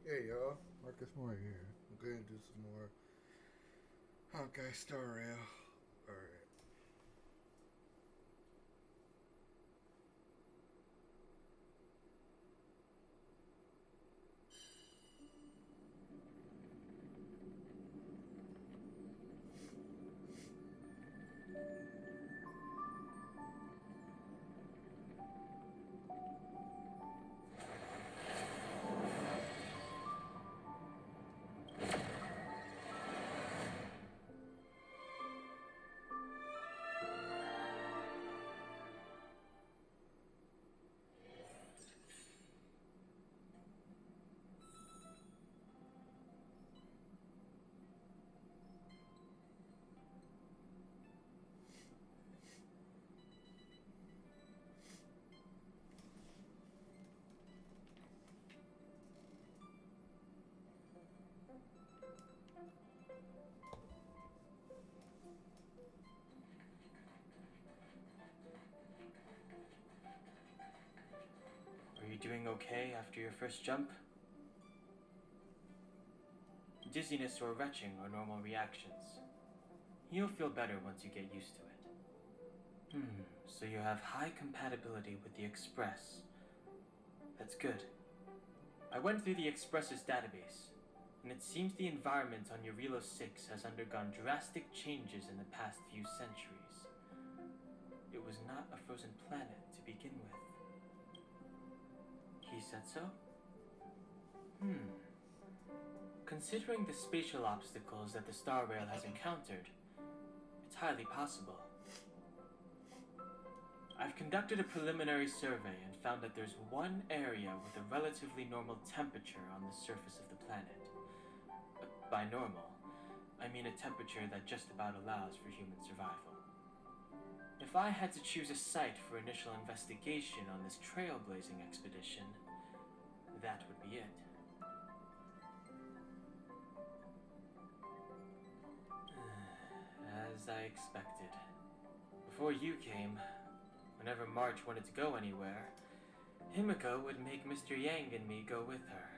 Hey y'all, Marcus Moore here. I'm gonna do some more Honkai Star Rail. Alright. Are you doing okay after your first jump? Dizziness or retching are normal reactions. You'll feel better once you get used to it. So you have high compatibility with the Express. That's good. I went through the Express's database, and it seems the environment on Eurilo 6 has undergone drastic changes in the past few centuries. It was not a frozen planet to begin with. He said so? Considering the spatial obstacles that the Star Rail has encountered, it's highly possible. I've conducted a preliminary survey and found that there's one area with a relatively normal temperature on the surface of the planet. By normal, I mean a temperature that just about allows for human survival. If I had to choose a site for initial investigation on this trailblazing expedition, that would be it. As I expected. Before you came, whenever March wanted to go anywhere, Himiko would make Mr. Yang and me go with her.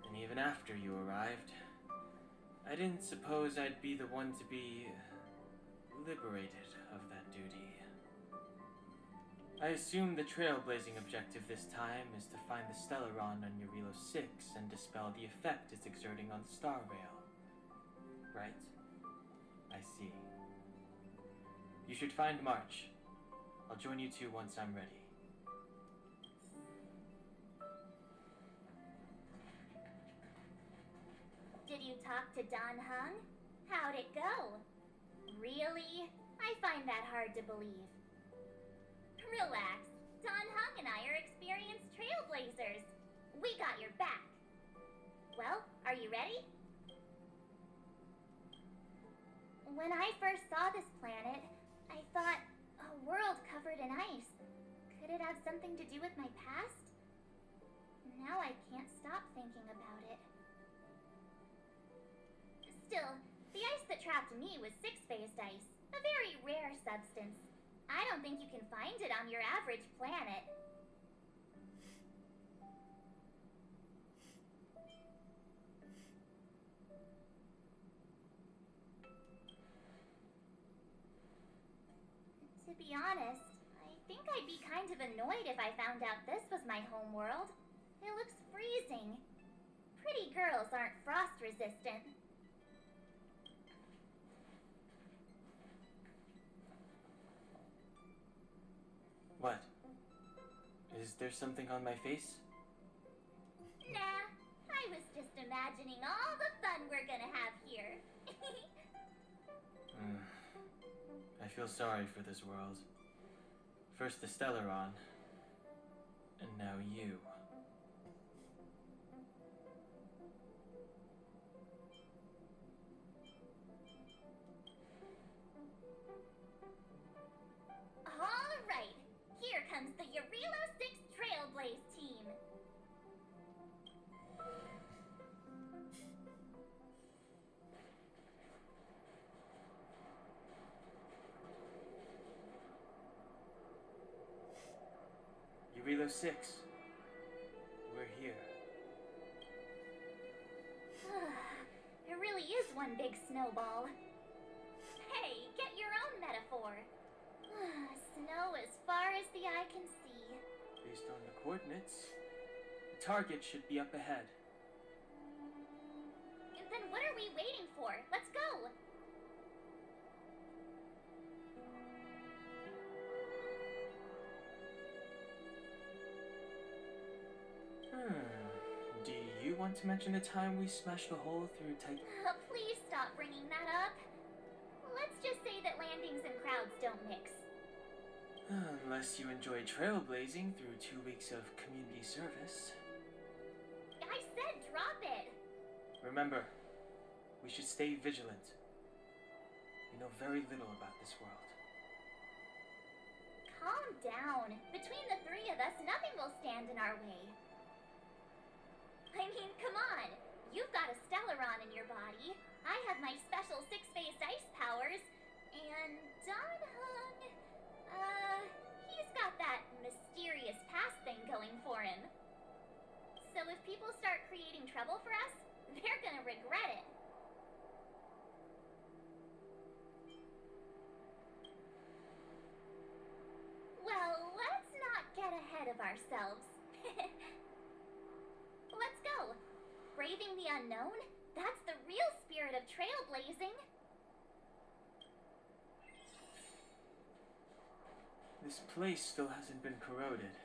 And even after you arrived, I didn't suppose I'd be the one to be liberated of that duty. I assume the trailblazing objective this time is to find the Stellaron on Eurilo 6 and dispel the effect it's exerting on the Star Rail. Right? I see. You should find March. I'll join you two once I'm ready. Did you talk to Don Hung? How'd it go? Really? I find that hard to believe. Relax. Don Hung and I are experienced trailblazers. We got your back. Well, are you ready? When I first saw this planet, I thought, a world covered in ice. Could it have something to do with my past? Now I can't stop thinking about it. Still, the ice that trapped me was six-phased ice, a very rare substance. I don't think you can find it on your average planet. To be honest, I think I'd be kind of annoyed if I found out this was my home world. It looks freezing. Pretty girls aren't frost resistant. What? Is there something on my face? Nah, I was just imagining all the fun we're gonna have here. I feel sorry for this world. First the Stellaron, and now you. All right, here comes the Eurilo 6 Trailblaze team. Eurilo 6. We're one big snowball. Hey, get your own metaphor. Snow as far as the eye can see. Based on the coordinates, the target should be up ahead. Then what are we waiting for? Let's go! Do you want to mention the time we smashed a hole through tight... Please stop bringing that up. Let's just say that landings and crowds don't mix. Unless you enjoy trailblazing through 2 weeks of community service. I said drop it! Remember, we should stay vigilant. We know very little about this world. Calm down. Between the three of us, nothing will stand in our way. I mean, come on. You've got a Stellaron in your body. I have my special six-phased ice powers. And Don Hung, he's got that mysterious past thing going for him. So if people start creating trouble for us, they're gonna regret it. Well, let's not get ahead of ourselves. Let's go. Braving the unknown? That's the real spirit of trailblazing. This place still hasn't been corroded,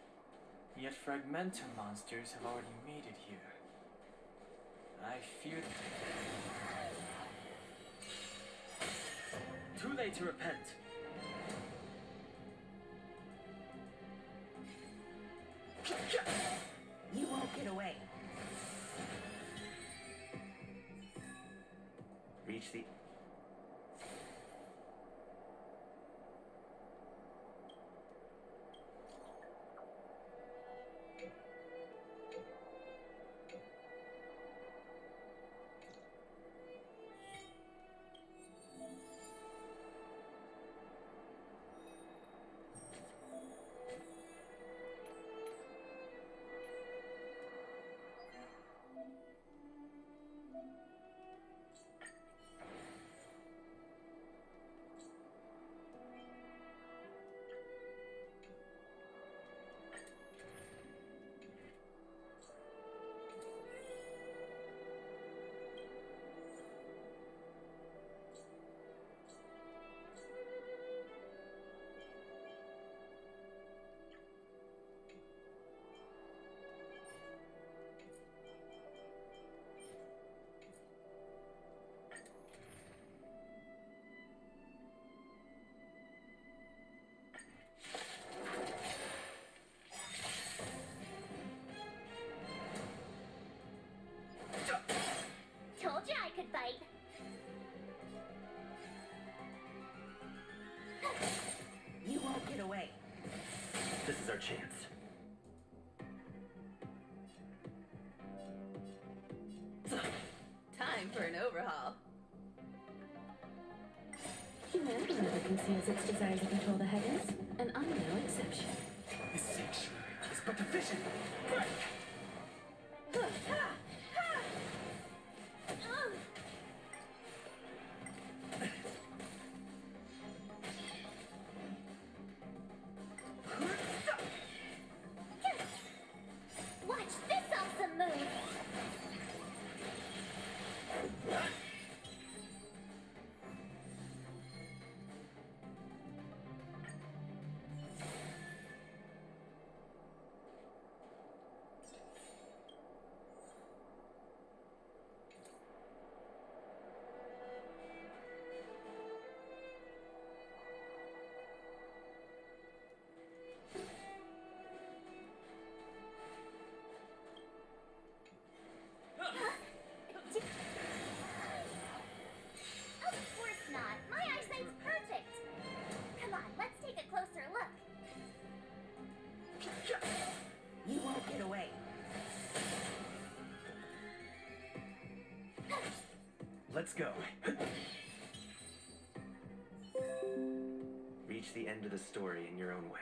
yet fragmentum monsters have already made it here. I fear that... Too late to repent. You won't get away. Reach the... Told you I could fight. You won't get away. This is our chance. Time for an overhaul. Humanity never conceals its desire to control the heavens, and I'm no exception. This sanctuary is but a vision. Break! Watch this awesome move. Of course not. My eyesight's perfect. Come on, let's take a closer look. You won't get away. Let's go. Reach the end of the story in your own way.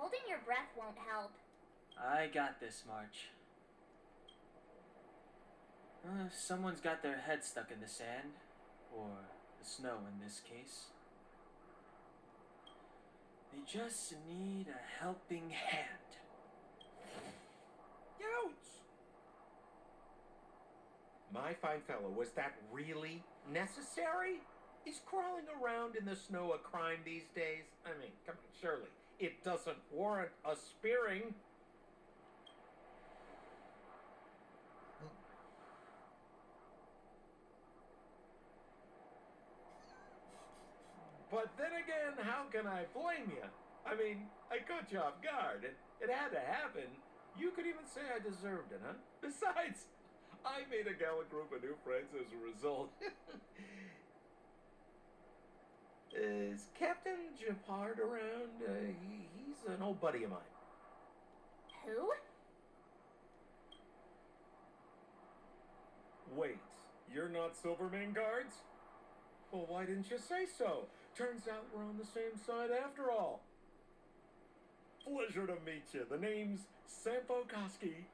Holding your breath won't help. I got this, March. Someone's got their head stuck in the sand, or the snow in this case. They just need a helping hand. Ouch! My fine fellow, was that really necessary? Is crawling around in the snow a crime these days? I mean, come on, surely. It doesn't warrant a spearing. But then again, how can I blame you? I mean, I caught you off guard. It had to happen. You could even say I deserved it, huh? Besides, I made a gallant group of new friends as a result. Is Captain Japard around? He's an old buddy of mine. Who? Wait, you're not Silvermane Guards? Well, why didn't you say so? Turns out we're on the same side after all. Pleasure to meet you. The name's Sampo Koski.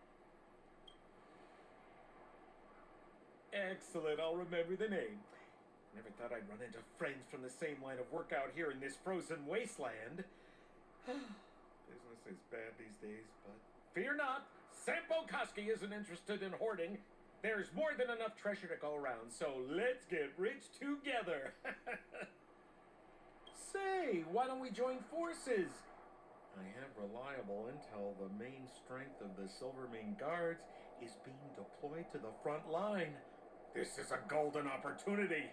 Excellent, I'll remember the name. Never thought I'd run into friends from the same line of work out here in this frozen wasteland. Business is bad these days, but fear not, Sampo Koski isn't interested in hoarding. There's more than enough treasure to go around, so let's get rich together. Say, why don't we join forces? I have reliable intel the main strength of the Silvermane Guards is being deployed to the front line. This is a golden opportunity.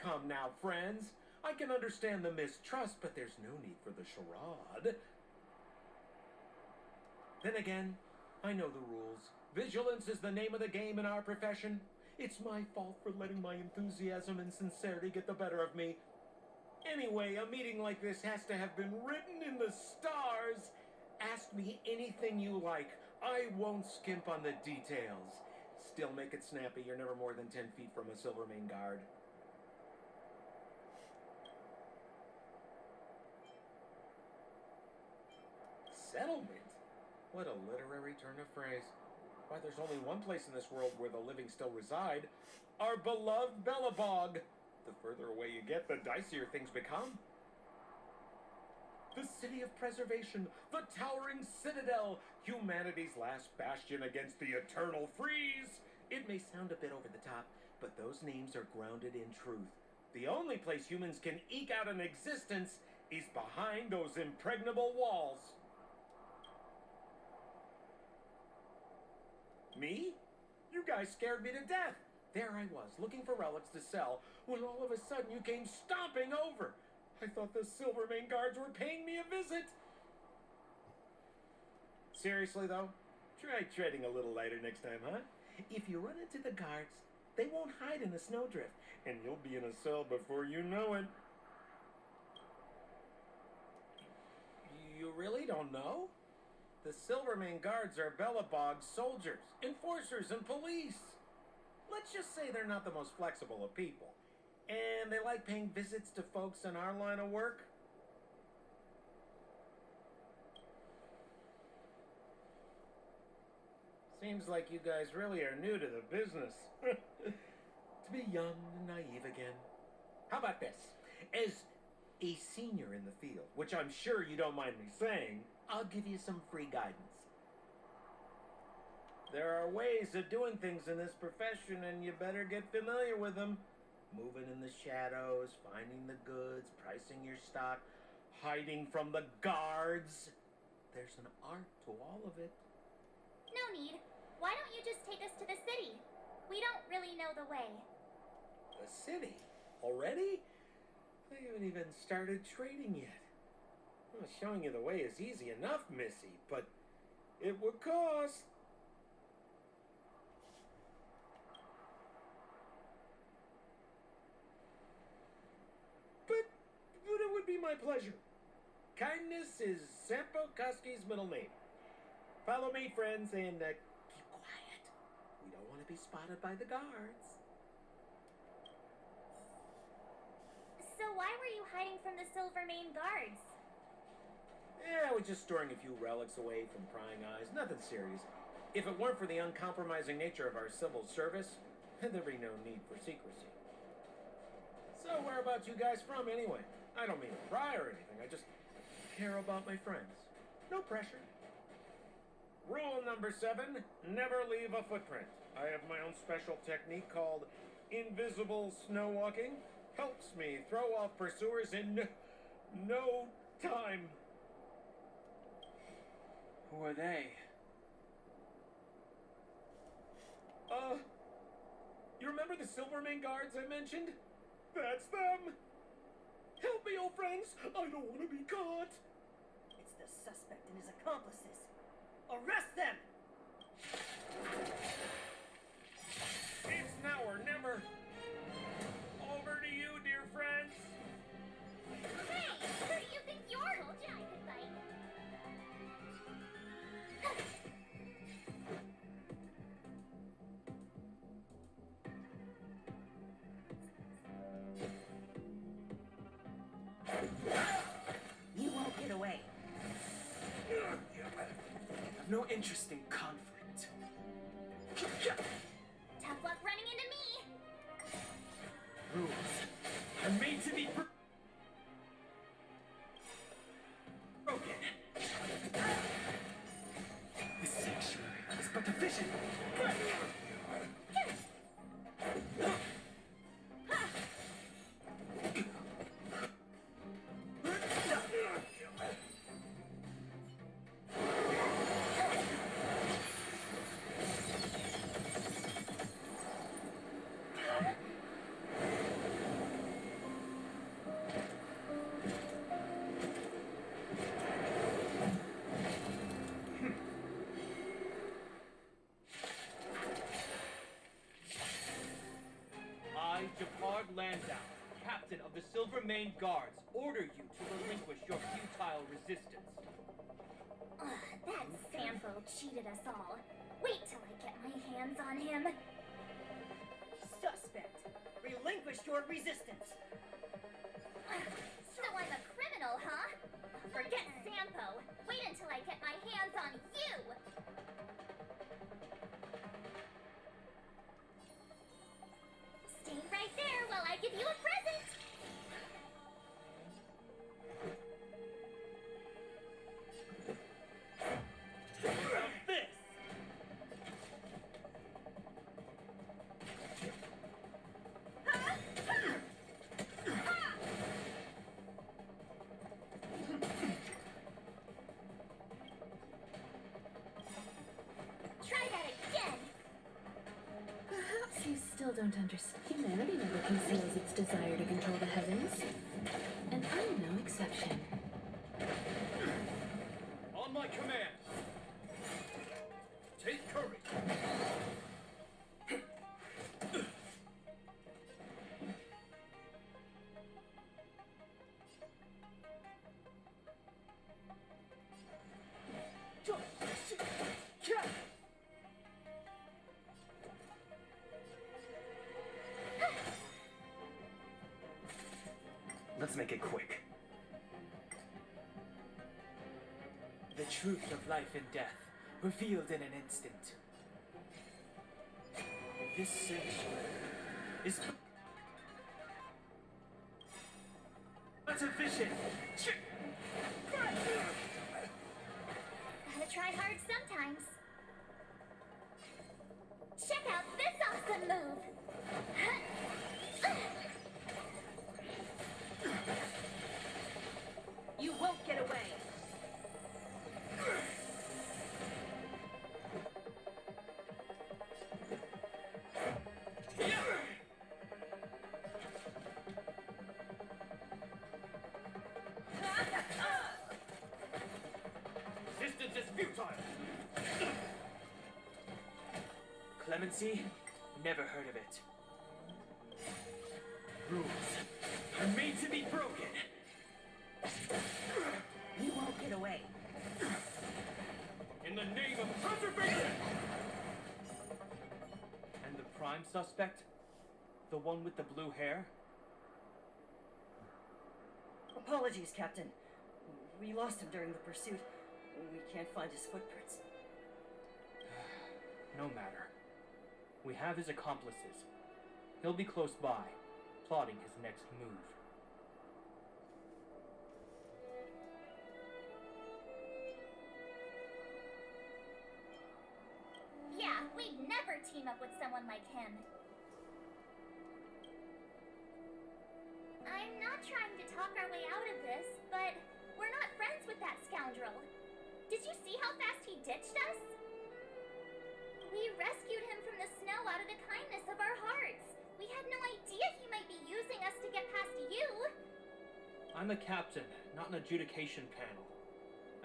Come now, friends. I can understand the mistrust, but there's no need for the charade. Then again, I know the rules. Vigilance is the name of the game in our profession. It's my fault for letting my enthusiasm and sincerity get the better of me. Anyway, a meeting like this has to have been written in the stars. Ask me anything you like. I won't skimp on the details. Still make it snappy. You're never more than 10 feet from a Silvermane Guard. Settlement? What a literary turn of phrase. Why, there's only one place in this world where the living still reside. Our beloved Bellabog. The further away you get, the dicier things become. The city of preservation, the towering citadel, humanity's last bastion against the eternal freeze. It may sound a bit over the top, but those names are grounded in truth. The only place humans can eke out an existence is behind those impregnable walls. Me? You guys scared me to death. There I was, looking for relics to sell, when all of a sudden you came stomping over. I thought the Silvermane Guards were paying me a visit. Seriously, though, try treading a little lighter next time, huh? If you run into the guards, they won't hide in a snowdrift, and you'll be in a cell before you know it. You really don't know? The Silvermane Guards are Bellabog's soldiers, enforcers, and police. Let's just say they're not the most flexible of people. And they like paying visits to folks in our line of work. Seems like you guys really are new to the business. To be young and naive again. How about this? As a senior in the field, which I'm sure you don't mind me saying, I'll give you some free guidance. There are ways of doing things in this profession, and you better get familiar with them. Moving in the shadows, finding the goods, pricing your stock, hiding from the guards. There's an art to all of it. No need. Why don't you just take us to the city? We don't really know the way. The city? Already? I haven't even started trading yet. Well, showing you the way is easy enough, Missy, but it would cost. But it would be my pleasure. Kindness is Sampo Koski's middle name. Follow me, friends, and keep quiet. We don't want to be spotted by the guards. hiding from the Silvermane guards? Yeah, I was just storing a few relics away from prying eyes. Nothing serious. If it weren't for the uncompromising nature of our civil service, there'd be no need for secrecy. So whereabouts you guys from, anyway? I don't mean to pry or anything. I just care about my friends. No pressure. Rule number 7, never leave a footprint. I have my own special technique called invisible snow walking. Helps me throw off pursuers in no time. Who are they? You remember the Silvermane guards I mentioned? That's them! Help me, old friends! I don't want to be caught! It's the suspect and his accomplices. Arrest them! It's now or never! Over to you, dear friends! Hey, who do you think you're? Told you I could bite. You won't get away. I've no interest in conflict. Tough luck running into me. Rules are made to be broken. The sanctuary is but a vision. Jafar Landau, captain of the Silvermane Guards, order you to relinquish your futile resistance. That Sampo cheated us all. Wait till I get my hands on him. Suspect, relinquish your resistance. So I'm a criminal, huh? Forget Sampo. Wait until I get my hands on you. Stay right there while I give you a present. This! Try that again. Perhaps you still don't understand. Humanity never conceals its desire to control the heavens. And I'm no exception. On my command! Take courage! Let's make it quick. The truth of life and death, revealed in an instant. This sanctuary is but a vision. Gotta try hard sometimes. Check out this awesome move. You won't get away. Resistance is futile! Clemency? Never heard of it. Rules are made to be broken. You won't get away. In the name of preservation! And the prime suspect? The one with the blue hair? Apologies, Captain. We lost him during the pursuit. We can't find his footprints. No matter. We have his accomplices. He'll be close by, plotting his next move. Yeah, we'd never team up with someone like him. I'm not trying to talk our way out of this, but we're not friends with that scoundrel. Did you see how fast he ditched us? We rescued him from the snow out of the kindness of our hearts. We had no idea he might be using us to get past you. I'm a captain, not an adjudication panel.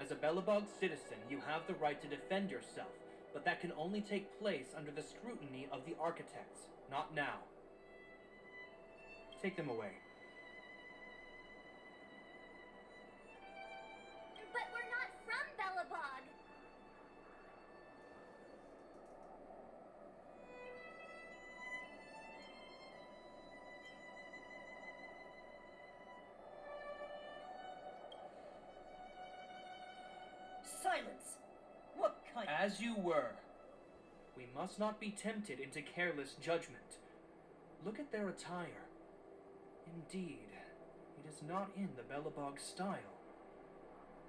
As a Belobog citizen, you have the right to defend yourself, but that can only take place under the scrutiny of the architects, not now. Take them away. But we're not from Belobog. Silence! What kind As you were. We must not be tempted into careless judgment. Look at their attire. Indeed, it is not in the Belobog style.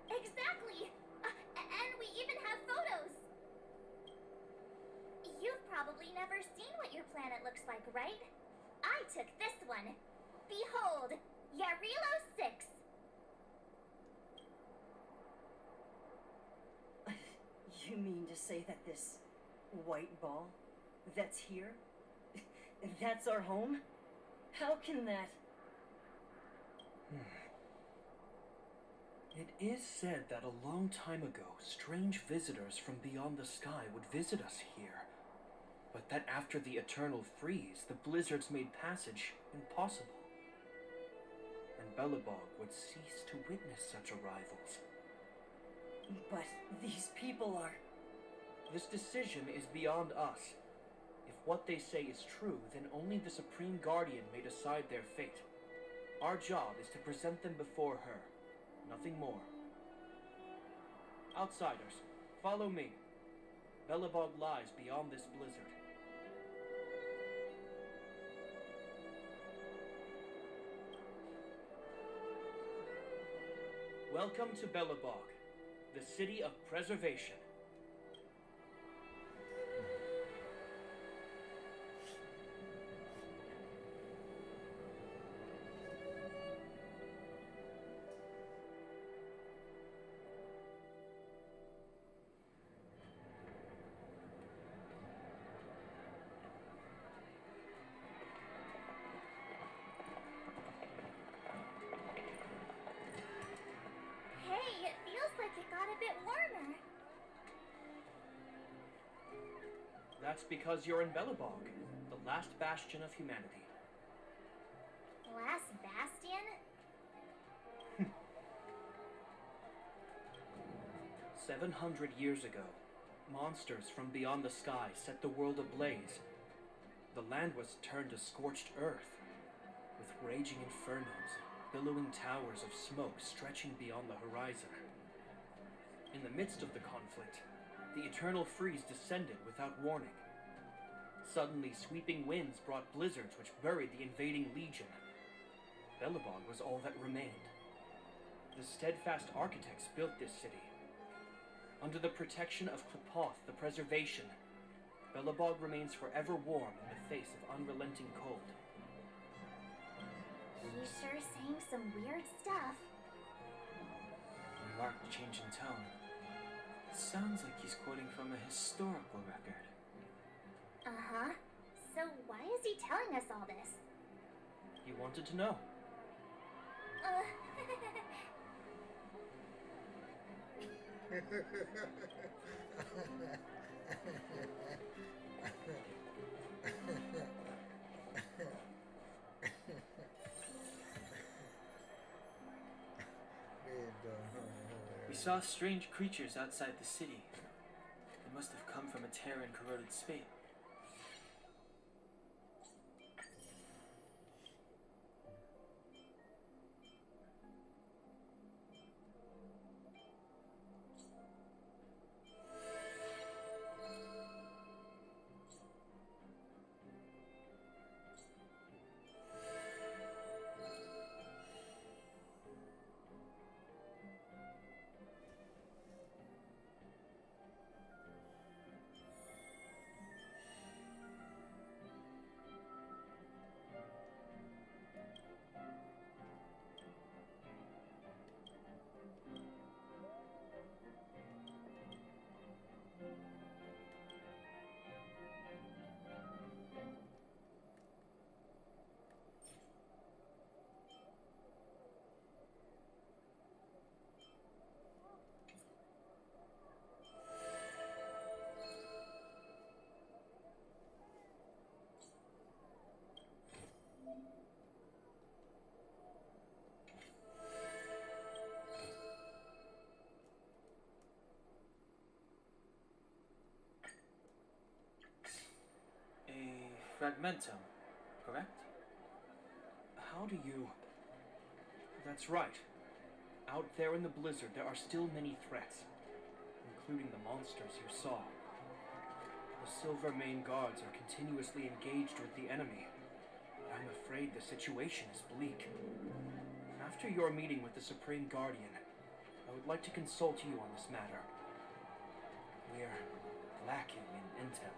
Exactly! And we even have photos! You've probably never seen what your planet looks like, right? I took this one. Behold, Yarilo 6. You mean to say that this white ball that's here, that's our home? How can that... It is said that a long time ago, strange visitors from beyond the sky would visit us here. But that after the eternal freeze, the blizzards made passage impossible. And Belobog would cease to witness such arrivals. But these people are... This decision is beyond us. If what they say is true, then only the Supreme Guardian may decide their fate. Our job is to present them before her. Nothing more. Outsiders, follow me. Belobog lies beyond this blizzard. Welcome to Belobog, the city of preservation. Hey, it feels like it got a bit warmer. That's because you're in Belobog, the last bastion of humanity. Last bastion? 700 years ago, monsters from beyond the sky set the world ablaze. The land was turned to scorched earth, with raging infernos, billowing towers of smoke stretching beyond the horizon. In the midst of the conflict, the eternal freeze descended without warning. Suddenly, sweeping winds brought blizzards which buried the invading legion. Belobog was all that remained. The steadfast architects built this city. Under the protection of Klepoth, the preservation, Belobog remains forever warm in the face of unrelenting cold. He's sure saying some weird stuff. A marked change in tone. It sounds like he's quoting from a historical record. Uh-huh. So why is he telling us all this? He wanted to know. We saw strange creatures outside the city. They must have come from a tear in corroded space. Fragmentum, correct? How do you... That's right. Out there in the blizzard, there are still many threats, including the monsters you saw. The Silvermane guards are continuously engaged with the enemy, but I'm afraid the situation is bleak. After your meeting with the Supreme Guardian, I would like to consult you on this matter. We're lacking in intel.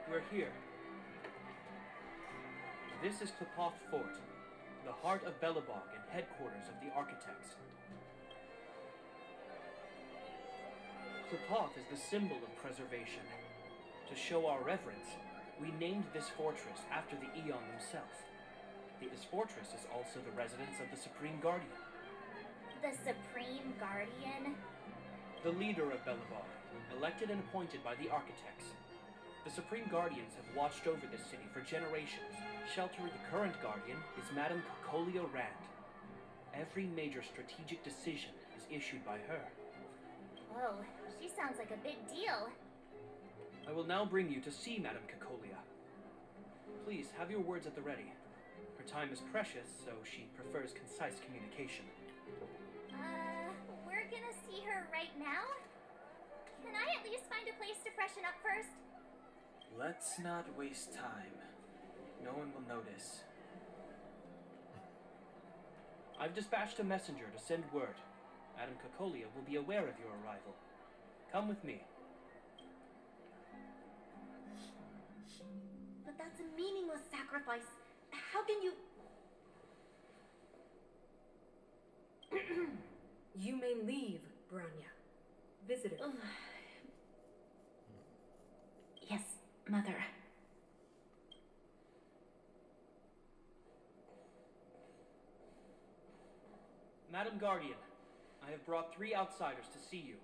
We're here. This is Klapoth Fort, the heart of Belobog and headquarters of the Architects. Klapoth is the symbol of preservation. To show our reverence, we named this fortress after the Eon himself. This fortress is also the residence of the Supreme Guardian. The Supreme Guardian? The leader of Belobog, elected and appointed by the Architects. The Supreme Guardians have watched over this city for generations. Sheltering the current Guardian is Madame Cocolia Rand. Every major strategic decision is issued by her. Whoa, she sounds like a big deal. I will now bring you to see Madame Cocolia. Please, have your words at the ready. Her time is precious, so she prefers concise communication. We're gonna see her right now? Can I at least find a place to freshen up first? Let's not waste time. No one will notice. I've dispatched a messenger to send word. Madame Cocolia will be aware of your arrival. Come with me. But that's a meaningless sacrifice. How can you... You may leave, Branya. Visitor. Yes, Mother. Madam Guardian, I have brought 3 outsiders to see you.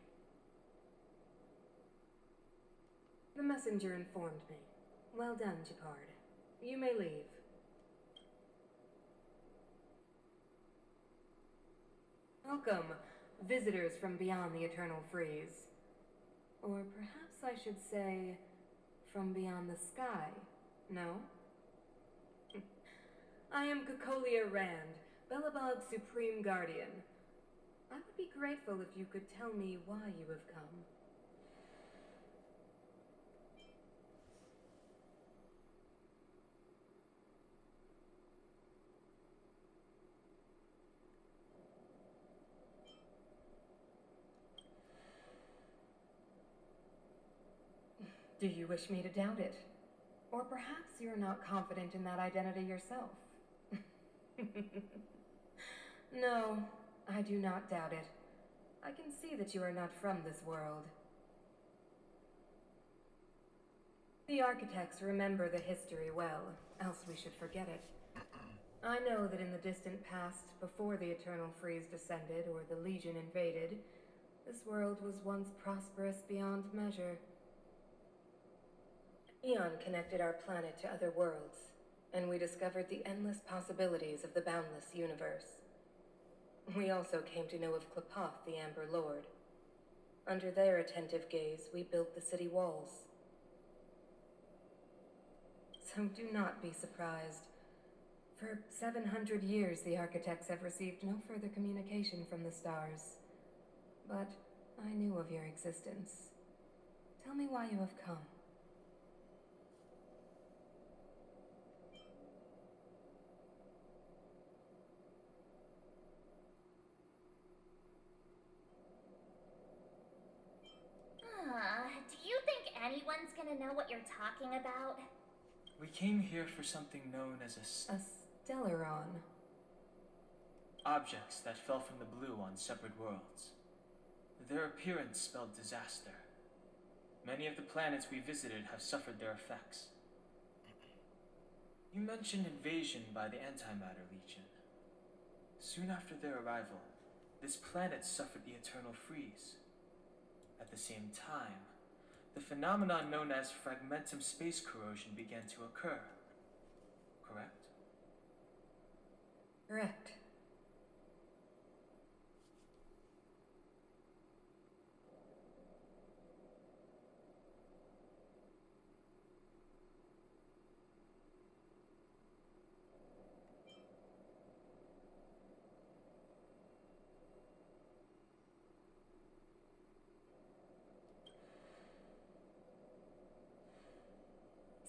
The messenger informed me. Well done, Japard. You may leave. Welcome, visitors from beyond the Eternal Freeze. Or perhaps I should say, from beyond the sky, no? I am Cocolia Rand, Belobog's Supreme Guardian. I would be grateful if you could tell me why you have come. Do you wish me to doubt it? Or perhaps you're not confident in that identity yourself? No, I do not doubt it. I can see that you are not from this world. The Architects remember the history well, else we should forget it. I know that in the distant past, before the Eternal Freeze descended or the Legion invaded, this world was once prosperous beyond measure. Eon connected our planet to other worlds, and we discovered the endless possibilities of the boundless universe. We also came to know of Klapoth, the Amber Lord. Under their attentive gaze, we built the city walls. So do not be surprised. For 700 years, the Architects have received no further communication from the stars. But I knew of your existence. Tell me why you have come. Do you think anyone's gonna know what you're talking about? We came here for something known as A Stellaron. objects that fell from the blue on separate worlds. Their appearance spelled disaster. Many of the planets we visited have suffered their effects. You mentioned invasion by the Antimatter Legion. Soon after their arrival, this planet suffered the Eternal Freeze. At the same time, the phenomenon known as fragmentum space corrosion began to occur. Correct? Correct.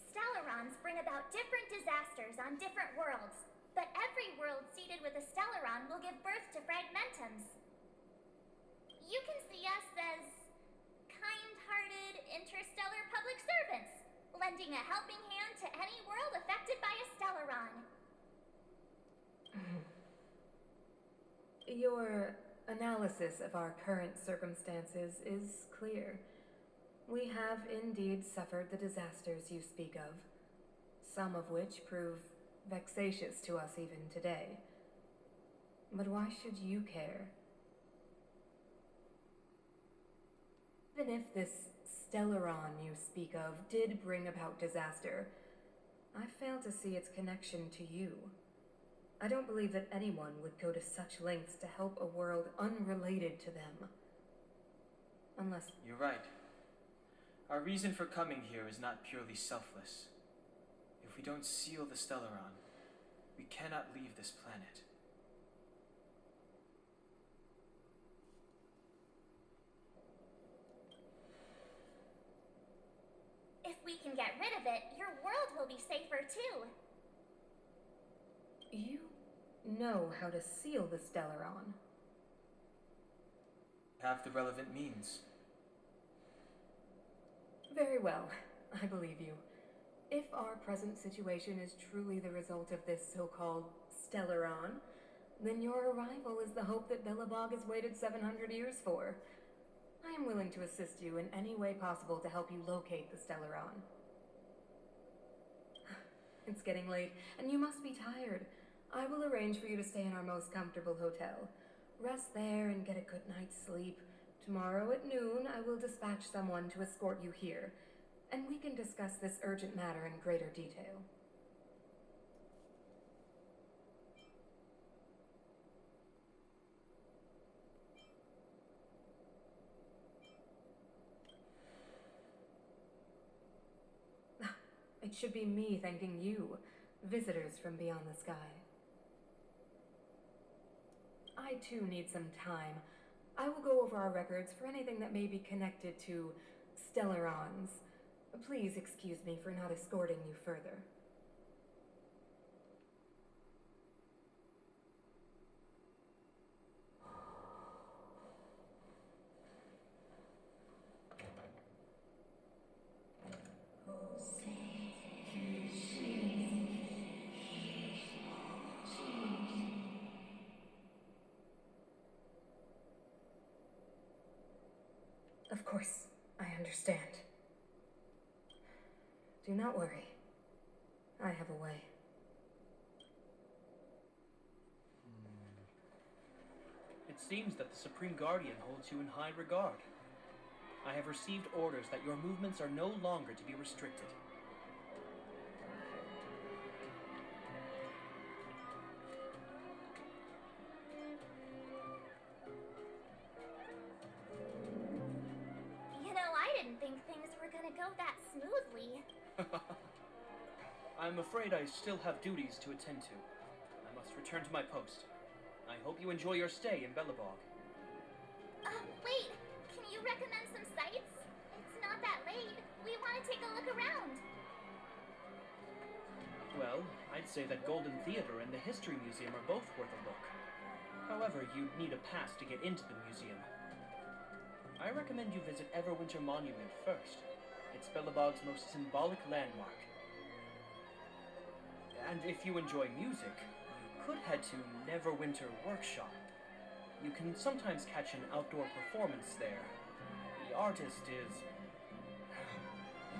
Stellarons bring about different disasters on different worlds, but every world seeded with a Stellaron will give birth to fragmentums. You can see us as kind-hearted interstellar public servants, lending a helping hand to any world affected by a Stellaron. Your analysis of our current circumstances is clear. We have indeed suffered the disasters you speak of, some of which prove vexatious to us even today. But why should you care? Even if this Stellaron you speak of did bring about disaster, I fail to see its connection to you. I don't believe that anyone would go to such lengths to help a world unrelated to them. Unless... You're right. Our reason for coming here is not purely selfless. If we don't seal the Stellaron, we cannot leave this planet. If we can get rid of it, your world will be safer too. You know how to seal the Stellaron. Have the relevant means. Very well, I believe you. If our present situation is truly the result of this so-called Stellaron, then your arrival is the hope that Belobog has waited 700 years for. I am willing to assist you in any way possible to help you locate the Stellaron. It's getting late, and you must be tired. I will arrange for you to stay in our most comfortable hotel. Rest there and get a good night's sleep. Tomorrow at noon, I will dispatch someone to escort you here, and we can discuss this urgent matter in greater detail. It should be me thanking you, visitors from beyond the sky. I too need some time. I will go over our records for anything that may be connected to Stellarons. Please excuse me for not escorting you further. Of course, I understand. Do not worry. I have a way. It seems that the Supreme Guardian holds you in high regard. I have received orders that your movements are no longer to be restricted. You know, I didn't think things were gonna go that smoothly. I'm afraid I still have duties to attend to. I must return to my post. I hope you enjoy your stay in Belobog. Wait! Can you recommend some sites? It's not that late. We want to take a look around. Well, I'd say that Golden Theater and the History Museum are both worth a look. However, you'd need a pass to get into the museum. I recommend you visit Everwinter Monument first. It's Belobog's most symbolic landmark. And if you enjoy music, you could head to Neverwinter Workshop. You can sometimes catch an outdoor performance there. The artist is...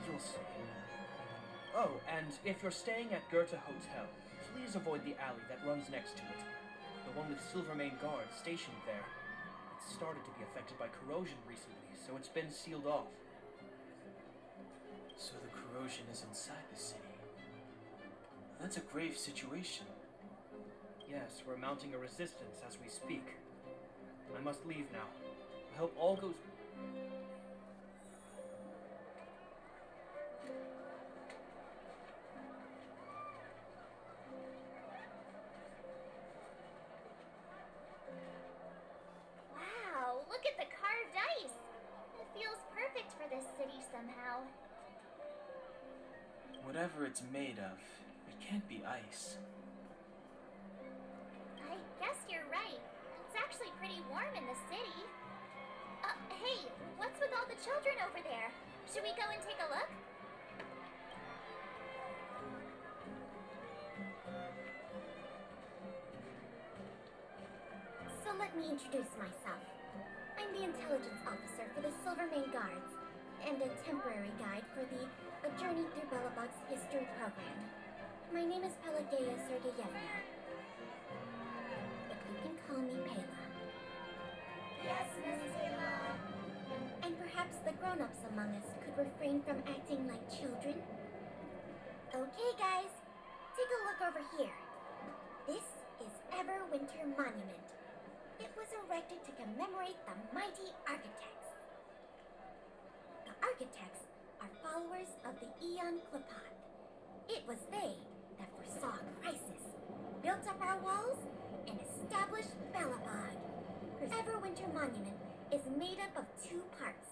you'll see. Oh, and if you're staying at Goethe Hotel, please avoid the alley that runs next to it. The one with Silvermane guards stationed there. It's started to be affected by corrosion recently, so it's been sealed off. So the corrosion is inside the city. That's a grave situation. Yes, we're mounting a resistance as we speak. I must leave now. I hope all goes... Wow, look at the carved ice! It feels perfect for this city somehow. Whatever it's made of, it can't be ice. I guess you're right. It's actually pretty warm in the city. Hey, what's with all the children over there? Should we go and take a look? So let me introduce myself. I'm the intelligence officer for the Silvermane Guards, and a temporary guide for the A Journey Through Belobog's history program. My name is Pelageya Sergeyevna, but you can call me Pela. Yes, Miss Pela. And perhaps the grown-ups among us could refrain from acting like children. Okay, guys, take a look over here. This is Everwinter Monument. It was erected to commemorate the mighty architects. The architects are followers of the Aeon Klapath. It was they that foresaw crisis, built up our walls, and established Belobog. Everwinter Monument is made up of two parts.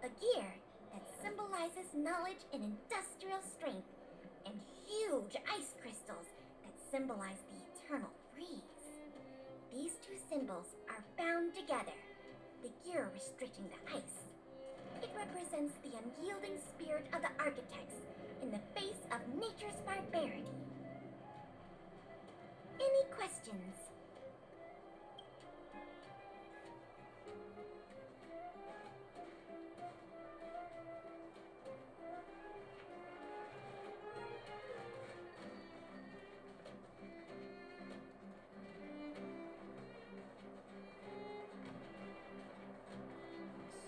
A gear that symbolizes knowledge and industrial strength, and huge ice crystals that symbolize the eternal freeze. These two symbols are bound together, the gear restricting the ice. It represents the unyielding spirit of the architects in the face of nature's barbarity. Any questions?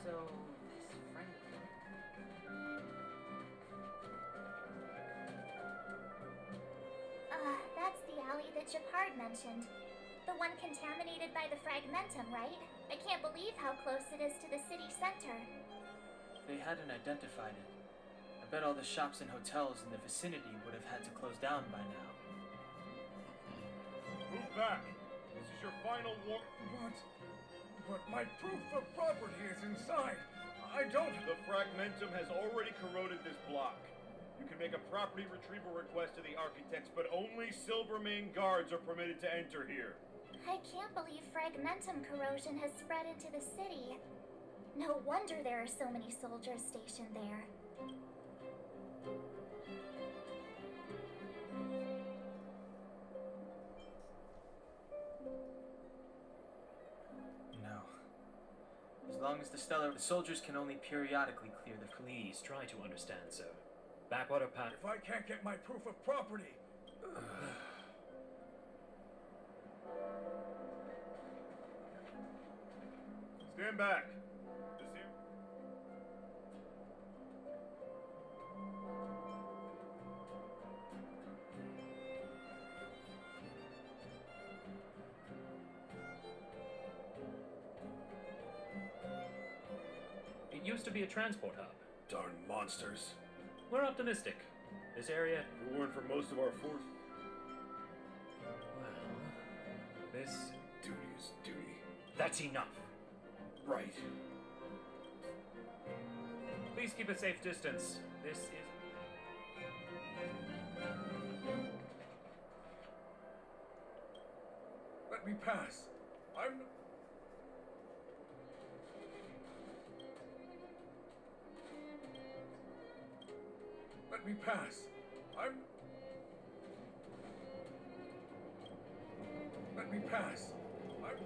So, this friend of mine... That's the alley that Japard mentioned. The one contaminated by the fragmentum, right? I can't believe how close it is to the city center. If they hadn't identified it, I bet all the shops and hotels in the vicinity would have had to close down by now. Move back! This is your final war. But my proof of property is inside. I don't... The fragmentum has already corroded this block. You can make a property retrieval request to the architects, but only Silvermane Guards are permitted to enter here. I can't believe fragmentum corrosion has spread into the city. No wonder there are so many soldiers stationed there. No. As long as the soldiers can only periodically clear the... Please try to understand, sir. Backwater path. If I can't get my proof of property... Stand back. This here... It used to be a transport hub. Darn monsters. We're optimistic. This area... If it weren't for most of our force... Well... This... Duty is duty. That's enough. Right. Please keep a safe distance. This is... Let me pass. I'm... Let me pass. I'm... Let me pass. I'm...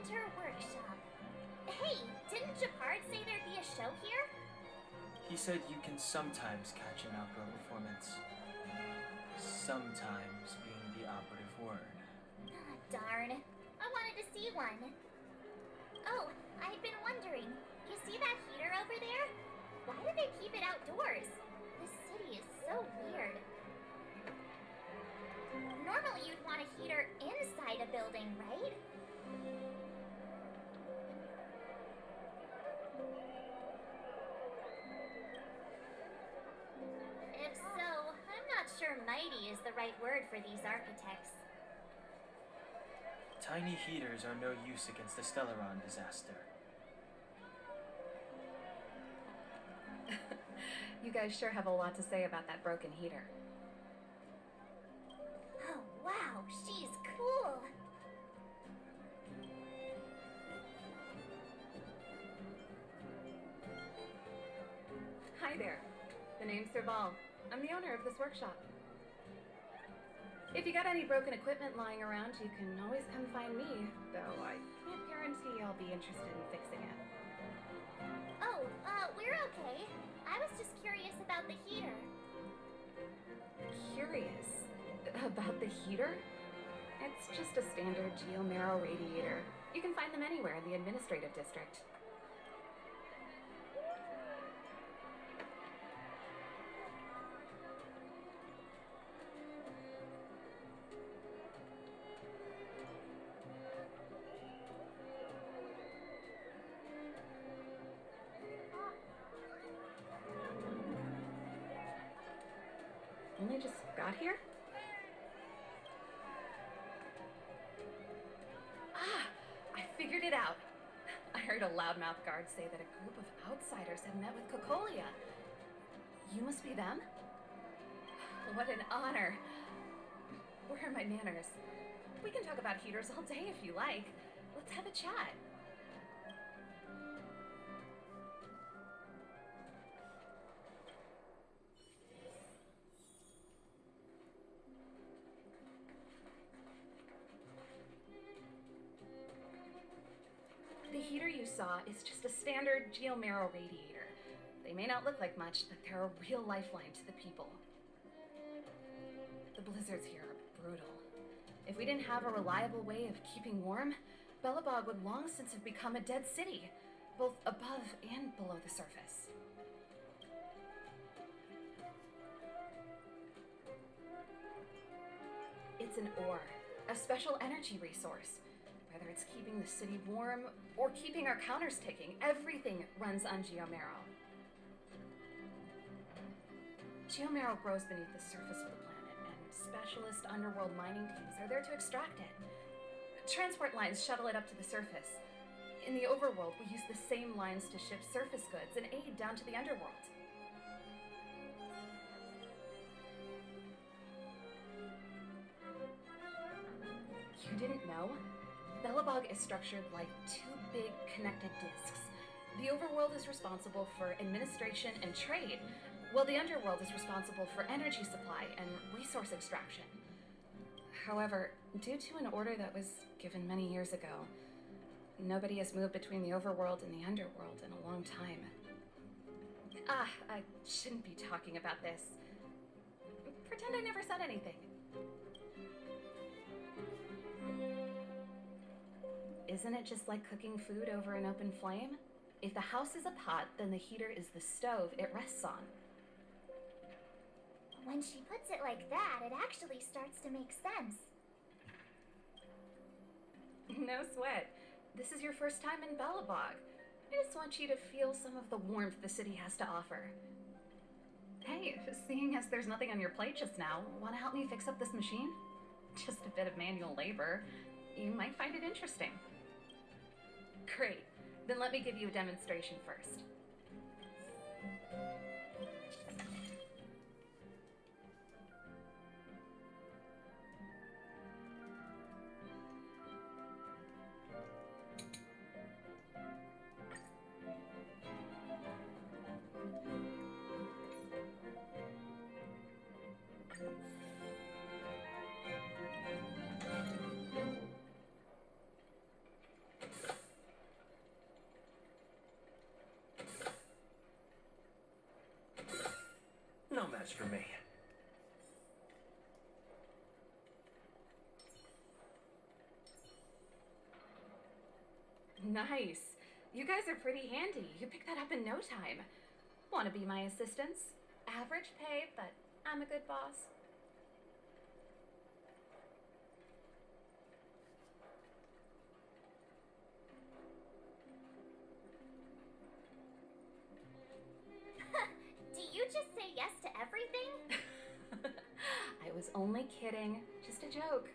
Winter Workshop. Hey, didn't Japard say there'd be a show here? He said you can sometimes catch an outdoor performance. Sometimes being the operative word. Ah, darn. I wanted to see one. Oh, I've been wondering. You see that heater over there? Why do they keep it outdoors? This city is so weird. Normally you'd want a heater inside a building, right? If so, I'm not sure mighty is the right word for these architects. Tiny heaters are no use against the Stellaron disaster. You guys sure have a lot to say about that broken heater. Oh, wow, she's cool. Hi there. The name's Serval. I'm the owner of this workshop. If you got any broken equipment lying around, you can always come find me, though I can't guarantee I'll be interested in fixing it. Oh, we're okay. I was just curious about the heater. Curious about the heater? It's just a standard geomarrow radiator. You can find them anywhere in the administrative district. Only just got here? Ah, I figured it out. I heard a loudmouth guard say that a group of outsiders had met with Cocolia. You must be them? What an honor. Where are my manners? We can talk about heaters all day if you like. Let's have a chat. The heater you saw is just a standard geomarrow radiator. They may not look like much, but they're a real lifeline to the people. The blizzards here are brutal. If we didn't have a reliable way of keeping warm, Belobog would long since have become a dead city, both above and below the surface. It's an ore, a special energy resource. Whether it's keeping the city warm or keeping our counters ticking, everything runs on geomarrow. Geomarrow grows beneath the surface of the planet, and specialist underworld mining teams are there to extract it. Transport lines shuttle it up to the surface. In the overworld, we use the same lines to ship surface goods and aid down to the underworld. You didn't know? Belobog is structured like two big connected discs. The overworld is responsible for administration and trade, while the underworld is responsible for energy supply and resource extraction. However, due to an order that was given many years ago, nobody has moved between the overworld and the underworld in a long time. I shouldn't be talking about this. Pretend I never said anything. Isn't it just like cooking food over an open flame? If the house is a pot, then the heater is the stove it rests on. When she puts it like that, it actually starts to make sense. No sweat. This is your first time in Belobog. I just want you to feel some of the warmth the city has to offer. Hey, seeing as there's nothing on your plate just now, want to help me fix up this machine? Just a bit of manual labor. You might find it interesting. Great. Then let me give you a demonstration first. matters for me. Nice. You guys are pretty handy. You picked that up in no time. Want to be my assistants? Average pay, but I'm a good boss. Do you just say yes to everything? I was only kidding. Just a joke.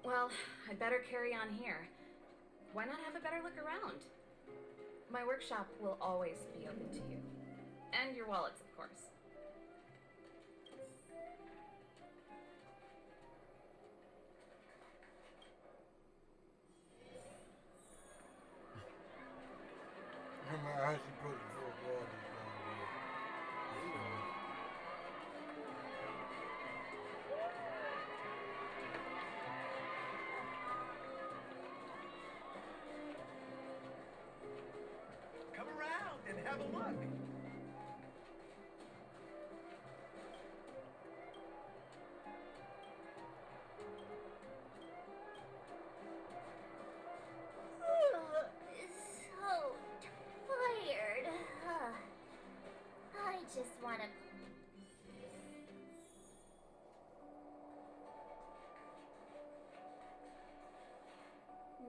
Well, I'd better carry on here. Why not have a better look around? My workshop will always be open to you. And your wallets, of course. No matter how she put it before God is Come around and have a look. So tired. I just want to.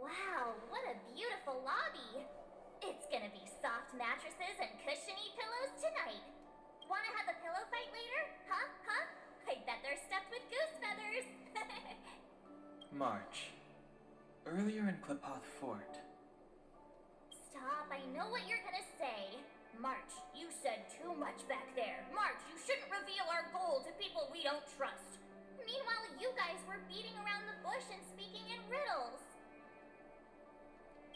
Wow, what a beautiful lobby. It's gonna be soft mattresses and cushiony pillows tonight. Wanna have a pillow fight later? Huh? Huh? I bet they're stuffed with goose feathers. March. Earlier in Klepoth Fort. Stop, I know what you're gonna say. March, you said too much back there. March, you shouldn't reveal our goal to people we don't trust. Meanwhile, you guys were beating around the bush and speaking in riddles.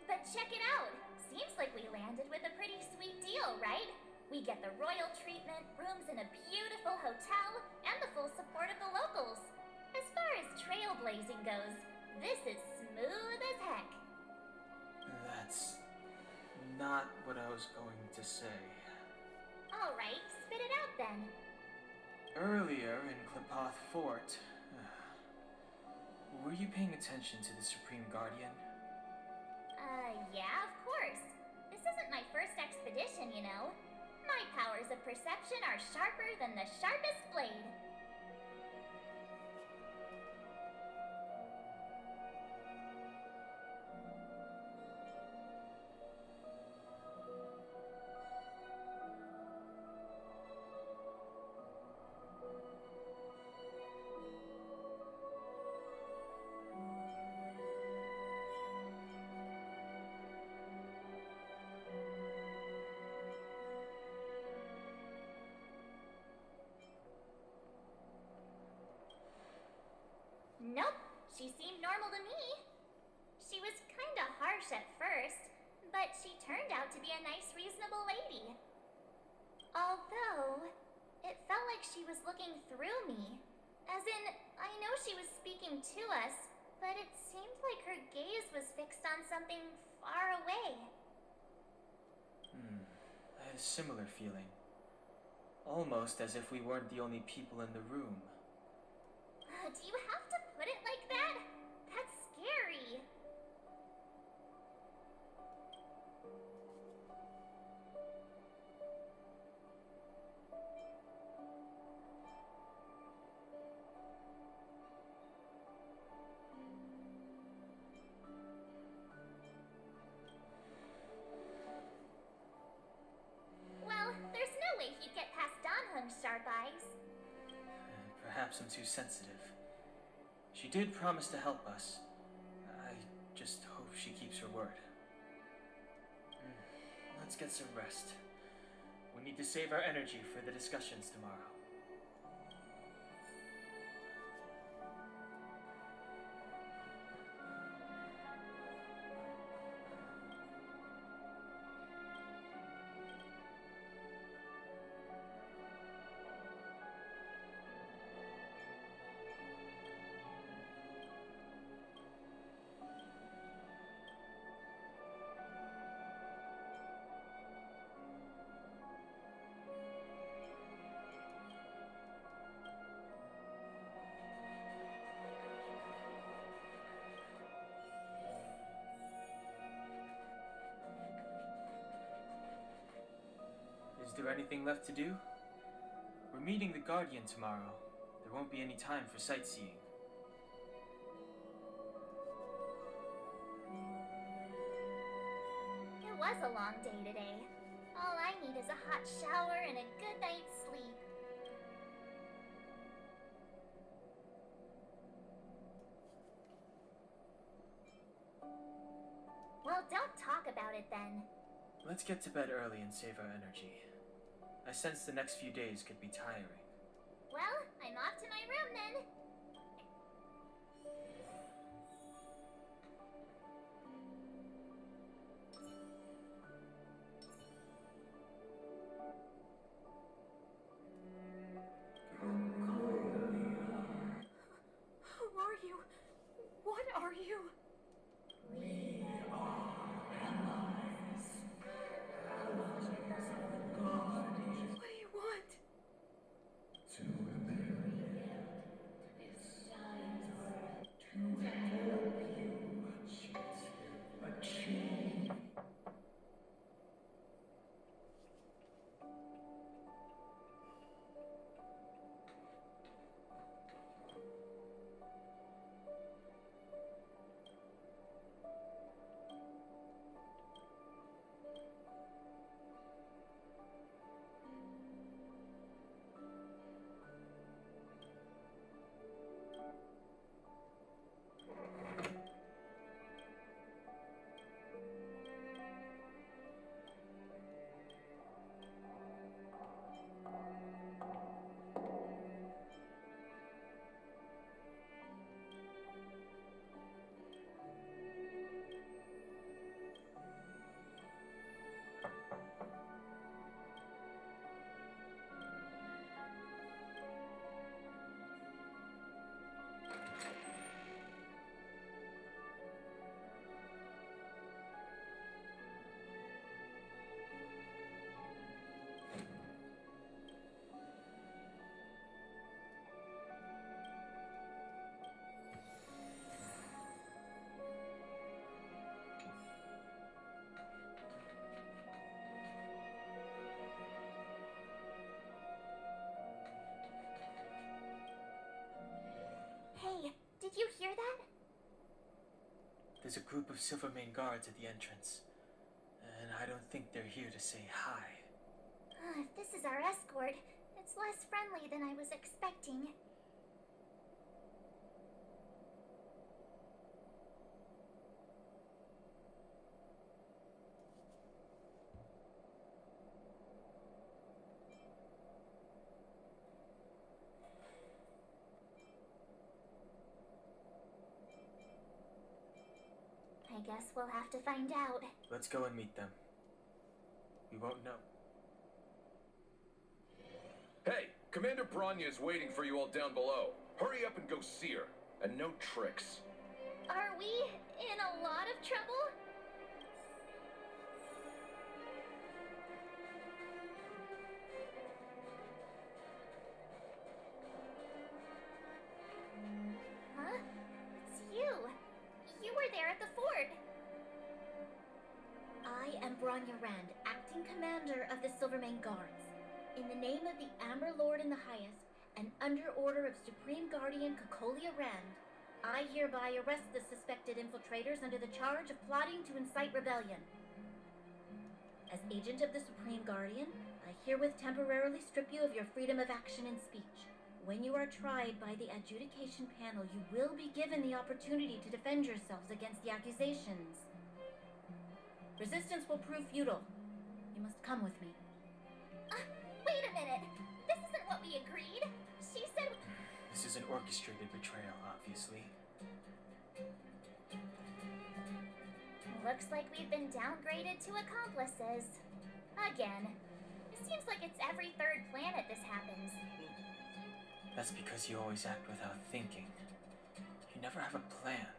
But check it out. Seems like we landed with a pretty sweet deal, right? We get the royal treatment, rooms in a beautiful hotel, and the full support of the locals. As far as trailblazing goes, this is smooth as heck. That's not what I was going to say. Alright, spit it out then. Earlier in Klepoth Fort, were you paying attention to the Supreme Guardian? Yeah, of course. This isn't my first expedition, you know. My powers of perception are sharper than the sharpest blade. Nope, she seemed normal to me. She was kinda harsh at first, but she turned out to be a nice, reasonable lady. Although, it felt like she was looking through me. As in, I know she was speaking to us, but it seemed like her gaze was fixed on something far away. I had a similar feeling. Almost as if we weren't the only people in the room. Do you have to put it like that? That's scary. Well, there's no way he'd get past Donhung's sharp eyes. Perhaps I'm too sensitive. She did promise to help us. I just hope she keeps her word. Let's get some rest. We need to save our energy for the discussions tomorrow. there anything left to do? We're meeting the Guardian tomorrow. There won't be any time for sightseeing. It was a long day today. All I need is a hot shower and a good night's sleep. Well, don't talk about it then. Let's get to bed early and save our energy. I sense the next few days could be tiring. Well, I'm off to my room then. Who are you? What are you? What do you want? Hey, did you hear that? There's a group of Silvermane guards at the entrance, and I don't think they're here to say hi. If this is our escort, it's less friendly than I was expecting. I guess we'll have to find out. Let's go and meet them. We won't know. Hey, Commander Bronya is waiting for you all down below. Hurry up and go see her. And no tricks. Are we in a lot of trouble? Huh? It's you. You were there at the fort. I am Bronya Rand, acting commander of the Silvermane Guards. In the name of the Amber Lord in the Highest, and under order of Supreme Guardian Cocolia Rand, I hereby arrest the suspected infiltrators under the charge of plotting to incite rebellion. As agent of the Supreme Guardian, I herewith temporarily strip you of your freedom of action and speech. When you are tried by the adjudication panel, you will be given the opportunity to defend yourselves against the accusations. Resistance will prove futile. You must come with me. Wait a minute! This isn't what we agreed! She said... This is an orchestrated betrayal, obviously. Looks like we've been downgraded to accomplices. Again. It seems like it's every third planet this happens. That's because you always act without thinking. You never have a plan.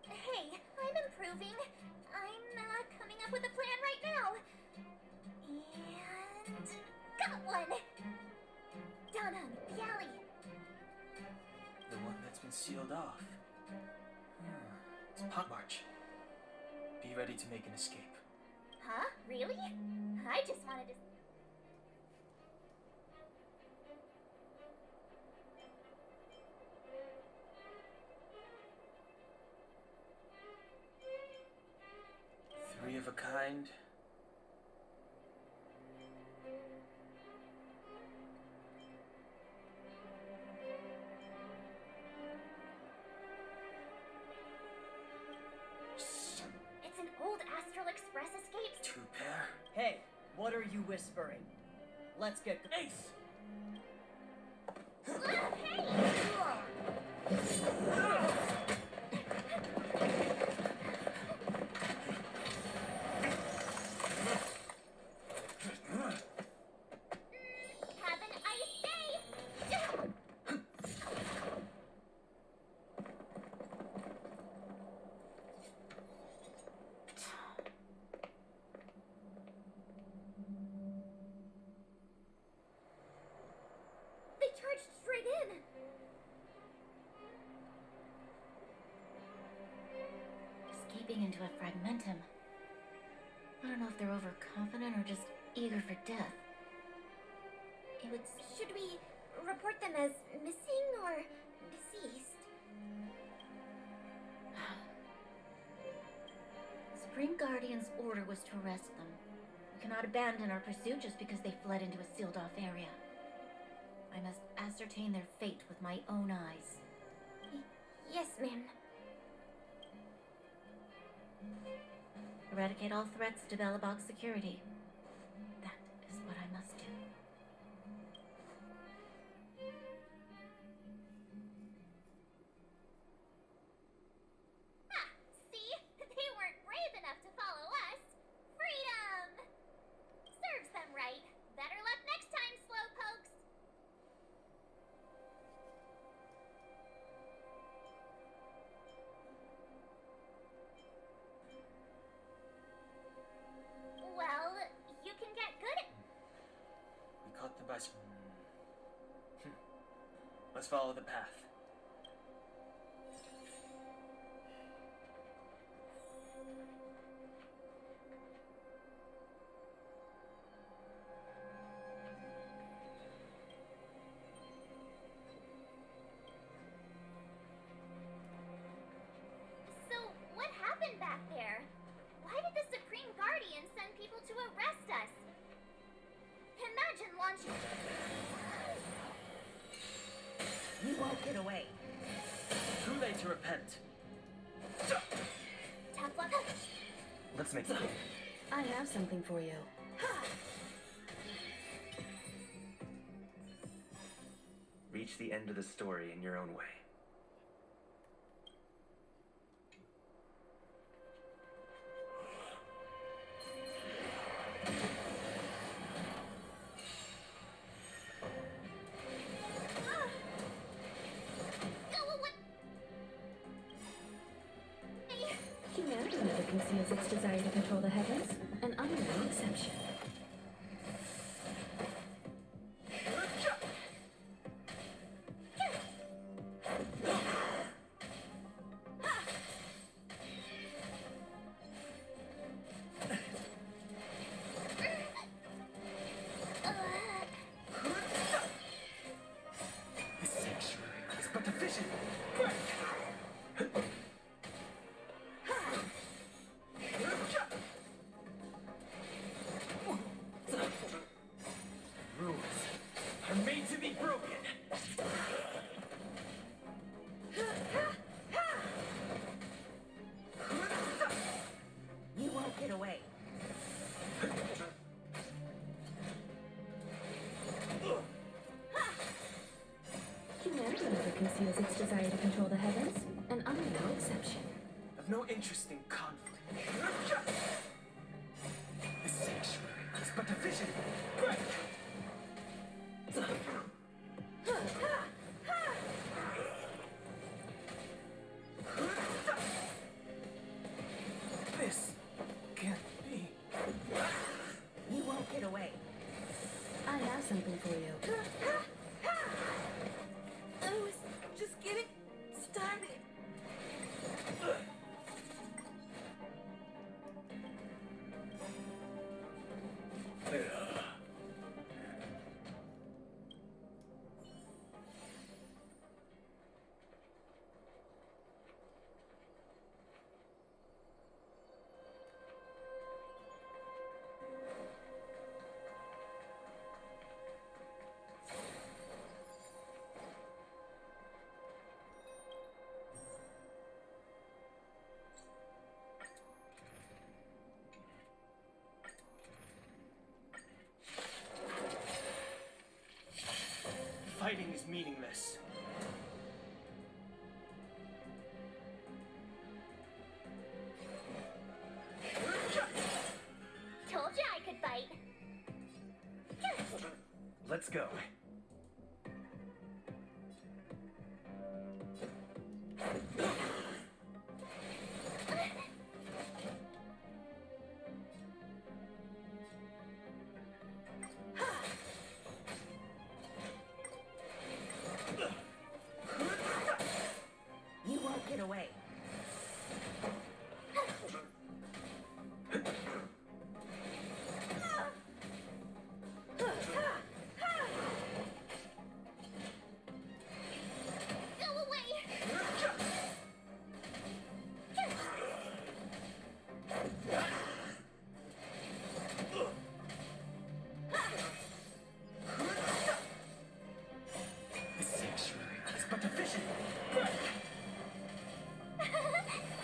Hey, I'm improving. I'm coming up with a plan right now. And... got one! Donham, the alley. The one that's been sealed off. It's Pop March. Be ready to make an escape. Huh? Really? I just wanted to... a kind. It's an old Astral Express escape. Two pair. Hey, what are you whispering? Let's get Ace! Have an ice day. They charged straight in. Escaping into a fragmentum. I don't know if they're overconfident or just eager for death. It would. Should we report them as missing or deceased? Supreme Guardian's order was to arrest them. We cannot abandon our pursuit just because they fled into a sealed-off area. I must ascertain their fate with my own eyes. Yes, ma'am. Eradicate all threats to Belobog's security. That is what I must do. Ha! See? They weren't brave enough to follow us. Freedom! Serves them right. Better luck next time, slowpokes. Well, you can get good at... We caught them by Let's follow the path. So, what happened back there? Why did the Supreme Guardian send people to arrest us? Imagine launching... You won't get away. Too late to repent. Tough luck. Let's make it. I have something for you. Reach the end of the story in your own way. Humanity never conceals its desire to control the heavens, and I'm no exception. This sanctuary is but a vision. Rules are made to be broken. You won't get away. Humanity never conceals its desire to control the heavens, and I'm no exception. I've no interest in conflict. This sanctuary is but a vision. This can't be. You won't get away. I have something for you. I was just getting started. meaningless. Told you I could fight. Let's go. You won't get away. Go away! This sanctuary is but efficient.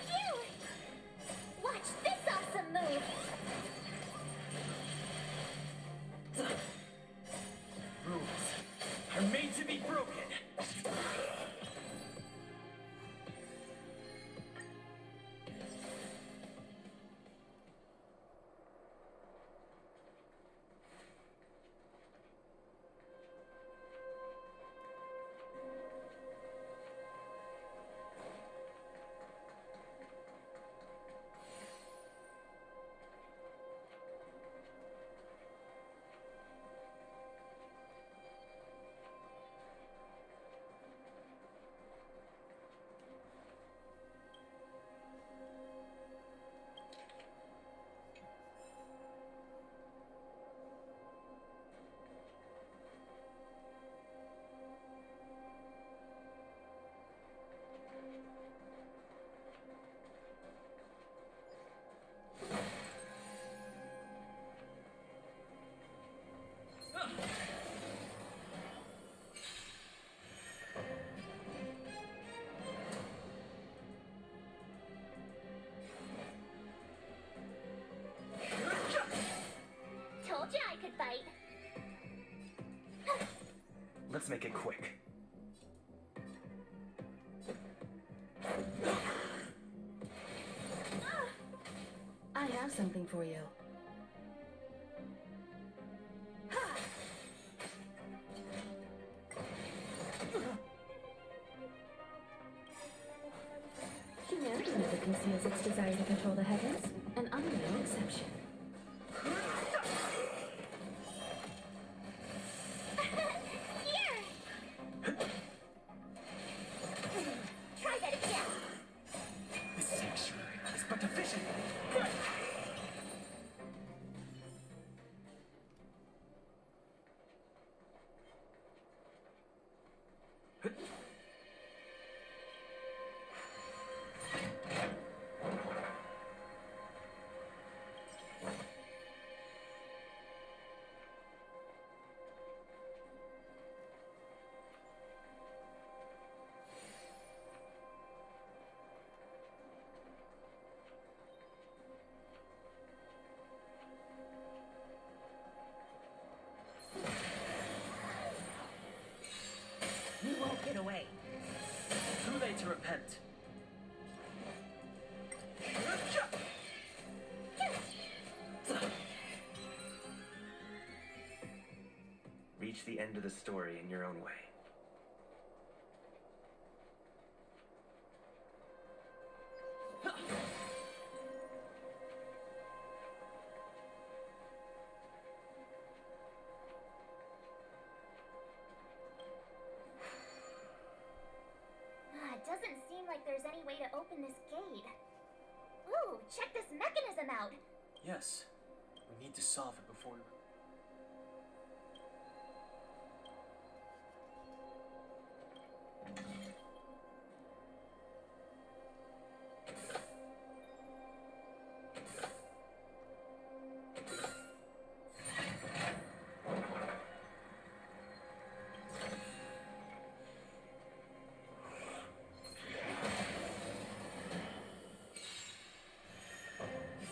Phew! Watch this awesome move! Rules are made to be broken. Told you I could fight. Let's make it quick. I have something for you. Humanity never conceals its desire to control the heavens, and I'm no exception. Here! Try that again! This sanctuary is but efficient. You won't get away. Too late to repent. Reach the end of the story in your own way. It doesn't seem like there's any way to open this gate. Ooh, check this mechanism out! Yes, we need to solve it before.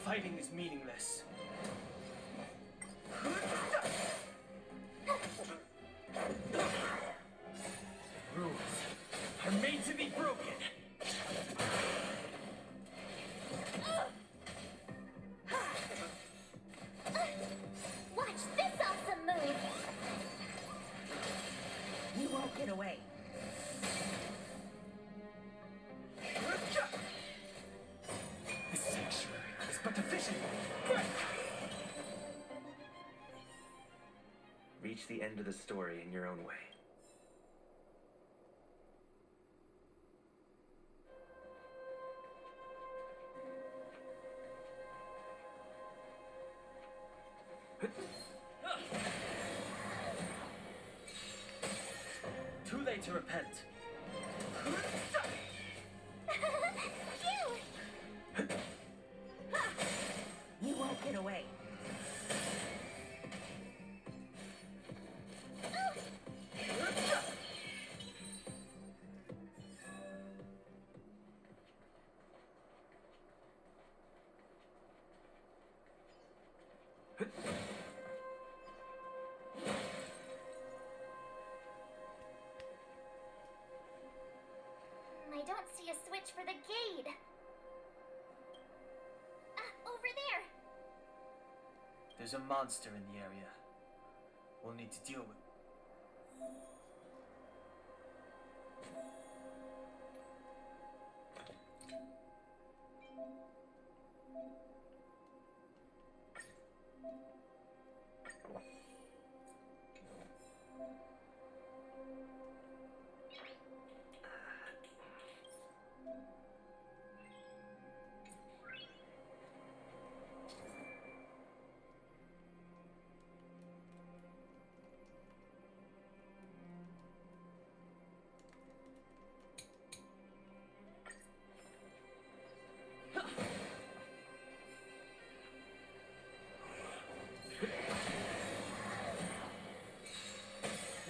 Fighting is meaningless. reach the end of the story in your own way. Too late to repent. You won't get away. I don't see a switch for the gate. Over there. There's a monster in the area. We'll need to deal with.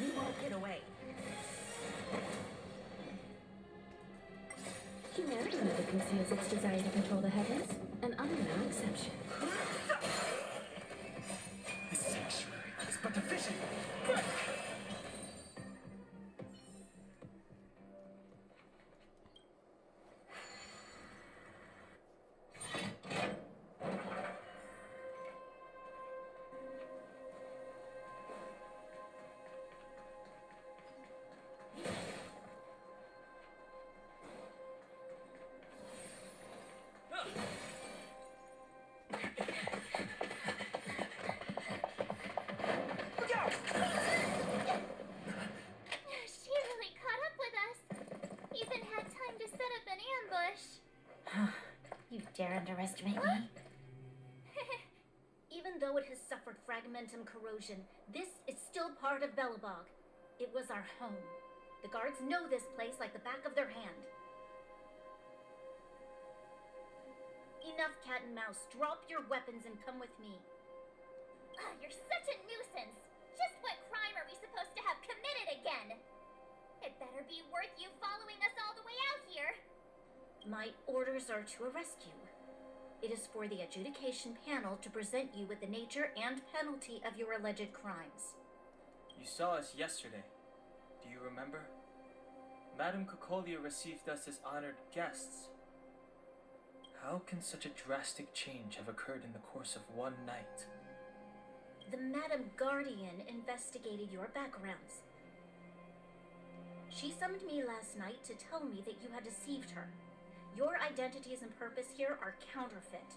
You won't get away. Humanity never conceals its desire to control the heavens, and I'm no exception. This sanctuary is but a vision. She really caught up with us. Even had time to set up an ambush. You dare underestimate me? Even though it has suffered fragmentum corrosion, this is still part of Belobog. It was our home. The guards know this place like the back of their hand. Enough cat and mouse. Drop your weapons and come with me. You're such a nuisance. Just what crime are we supposed to have committed again? It better be worth you following us all the way out here. My orders are to arrest you. It is for the adjudication panel to present you with the nature and penalty of your alleged crimes. You saw us yesterday. Do you remember? Madame Cocolia received us as honored guests. How can such a drastic change have occurred in the course of one night? The Madam Guardian investigated your backgrounds. She summoned me last night to tell me that you had deceived her. Your identities and purpose here are counterfeit.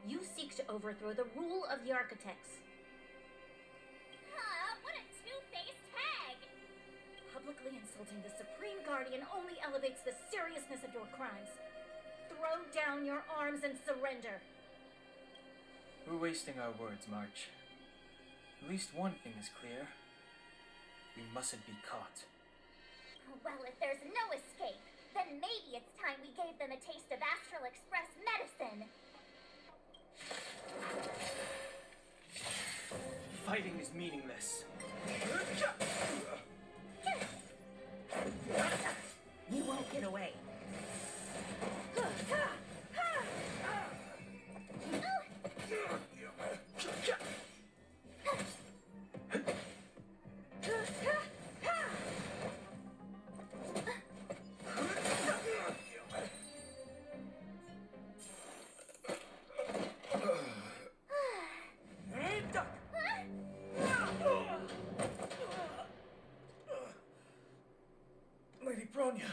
You seek to overthrow the rule of the architects. What a two-faced hag! Publicly insulting the Supreme Guardian only elevates the seriousness of your crimes. Throw down your arms and surrender. We're wasting our words, March. At least one thing is clear. We mustn't be caught. Well, if there's no escape, then maybe it's time we gave them a taste of Astral Express medicine. Fighting is meaningless. You won't get away. Lady Bronya.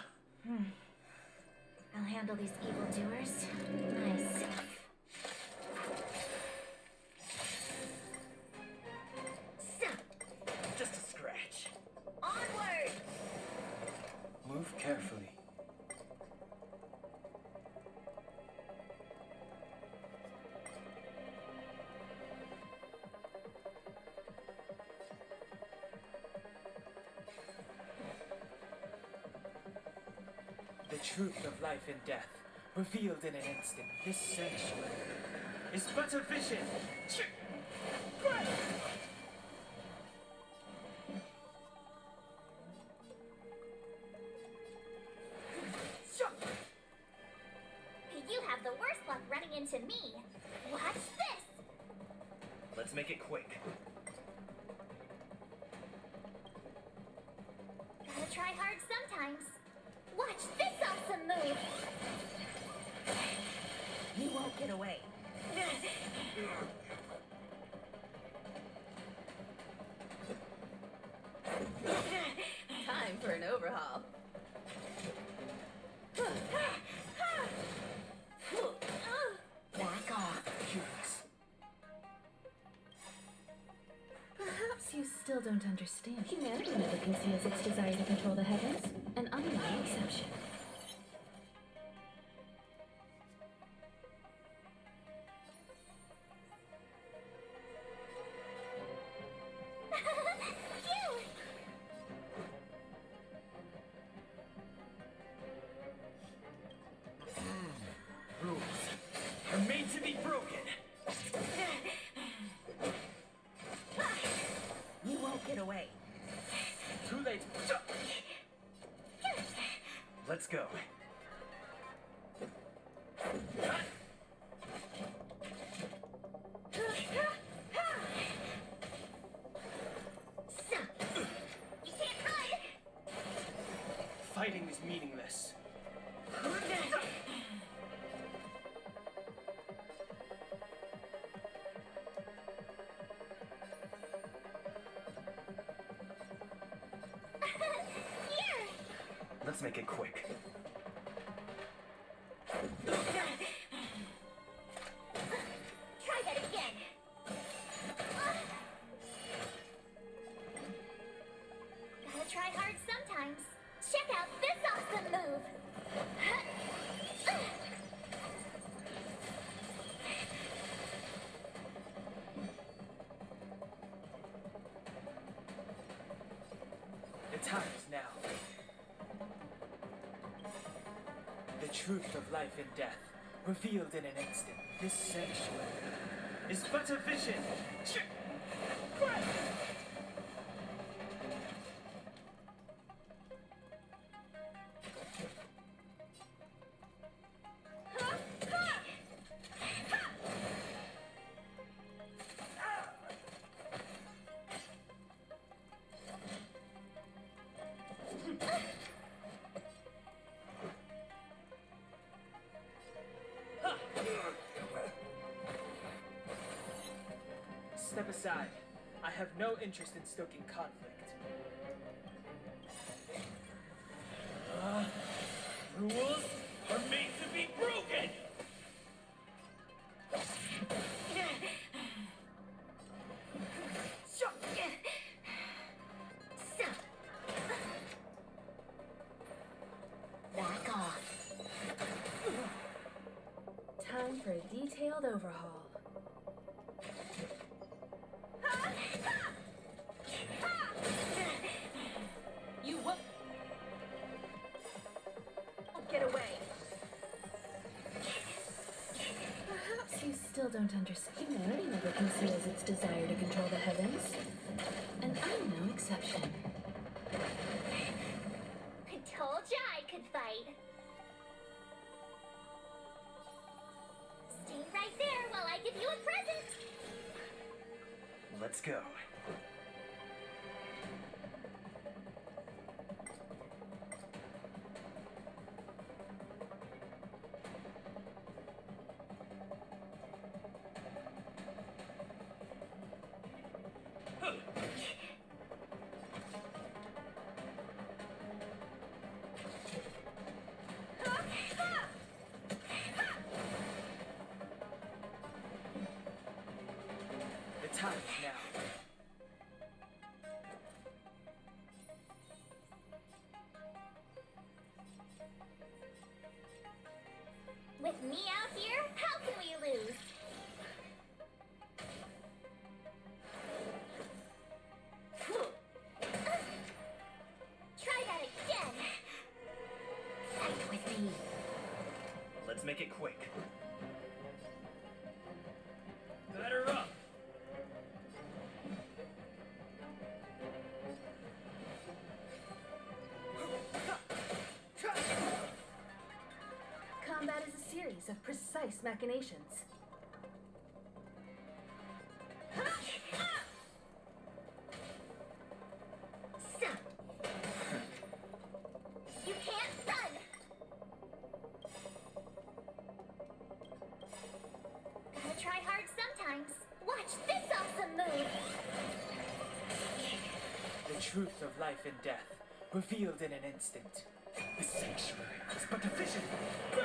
I'll handle these evildoers myself. Just truth of life and death, revealed in an instant. This sanctuary is but a vision. You have the worst luck running into me. Watch this! Let's make it quick. Gotta try hard sometimes. Watch this awesome move! You won't get away. Time for an overhaul. Back off. Perhaps you still don't understand. Humanity never conceals its desire to control the heavens, and I'm no exception. Rules are made to be broken. You won't get away. Too late. Let's go. You can't hide! Fighting is meaningless. Here! Let's make it quick. Try that again. Gotta try hard sometimes. Check out this awesome move. The time is now. The truth of life and death, revealed in an instant. This sanctuary is but a vision. Step aside. I have no interest in stoking conflict. Rules are made to be broken! Back off. Time for a detailed overhaul. You won't get away. Perhaps you still don't understand. Humanity never conceals its desire to control the heavens, and I'm no exception. I told ya I could fight. Stay right there while I give you a present. Let's go. The time is now. With me out here, how can we lose? Try that again. Fight with me. precise machinations. Stop! You can't run! Gotta try hard sometimes. Watch this awesome move! The truth of life and death, revealed in an instant. The sanctuary was but a vision. Go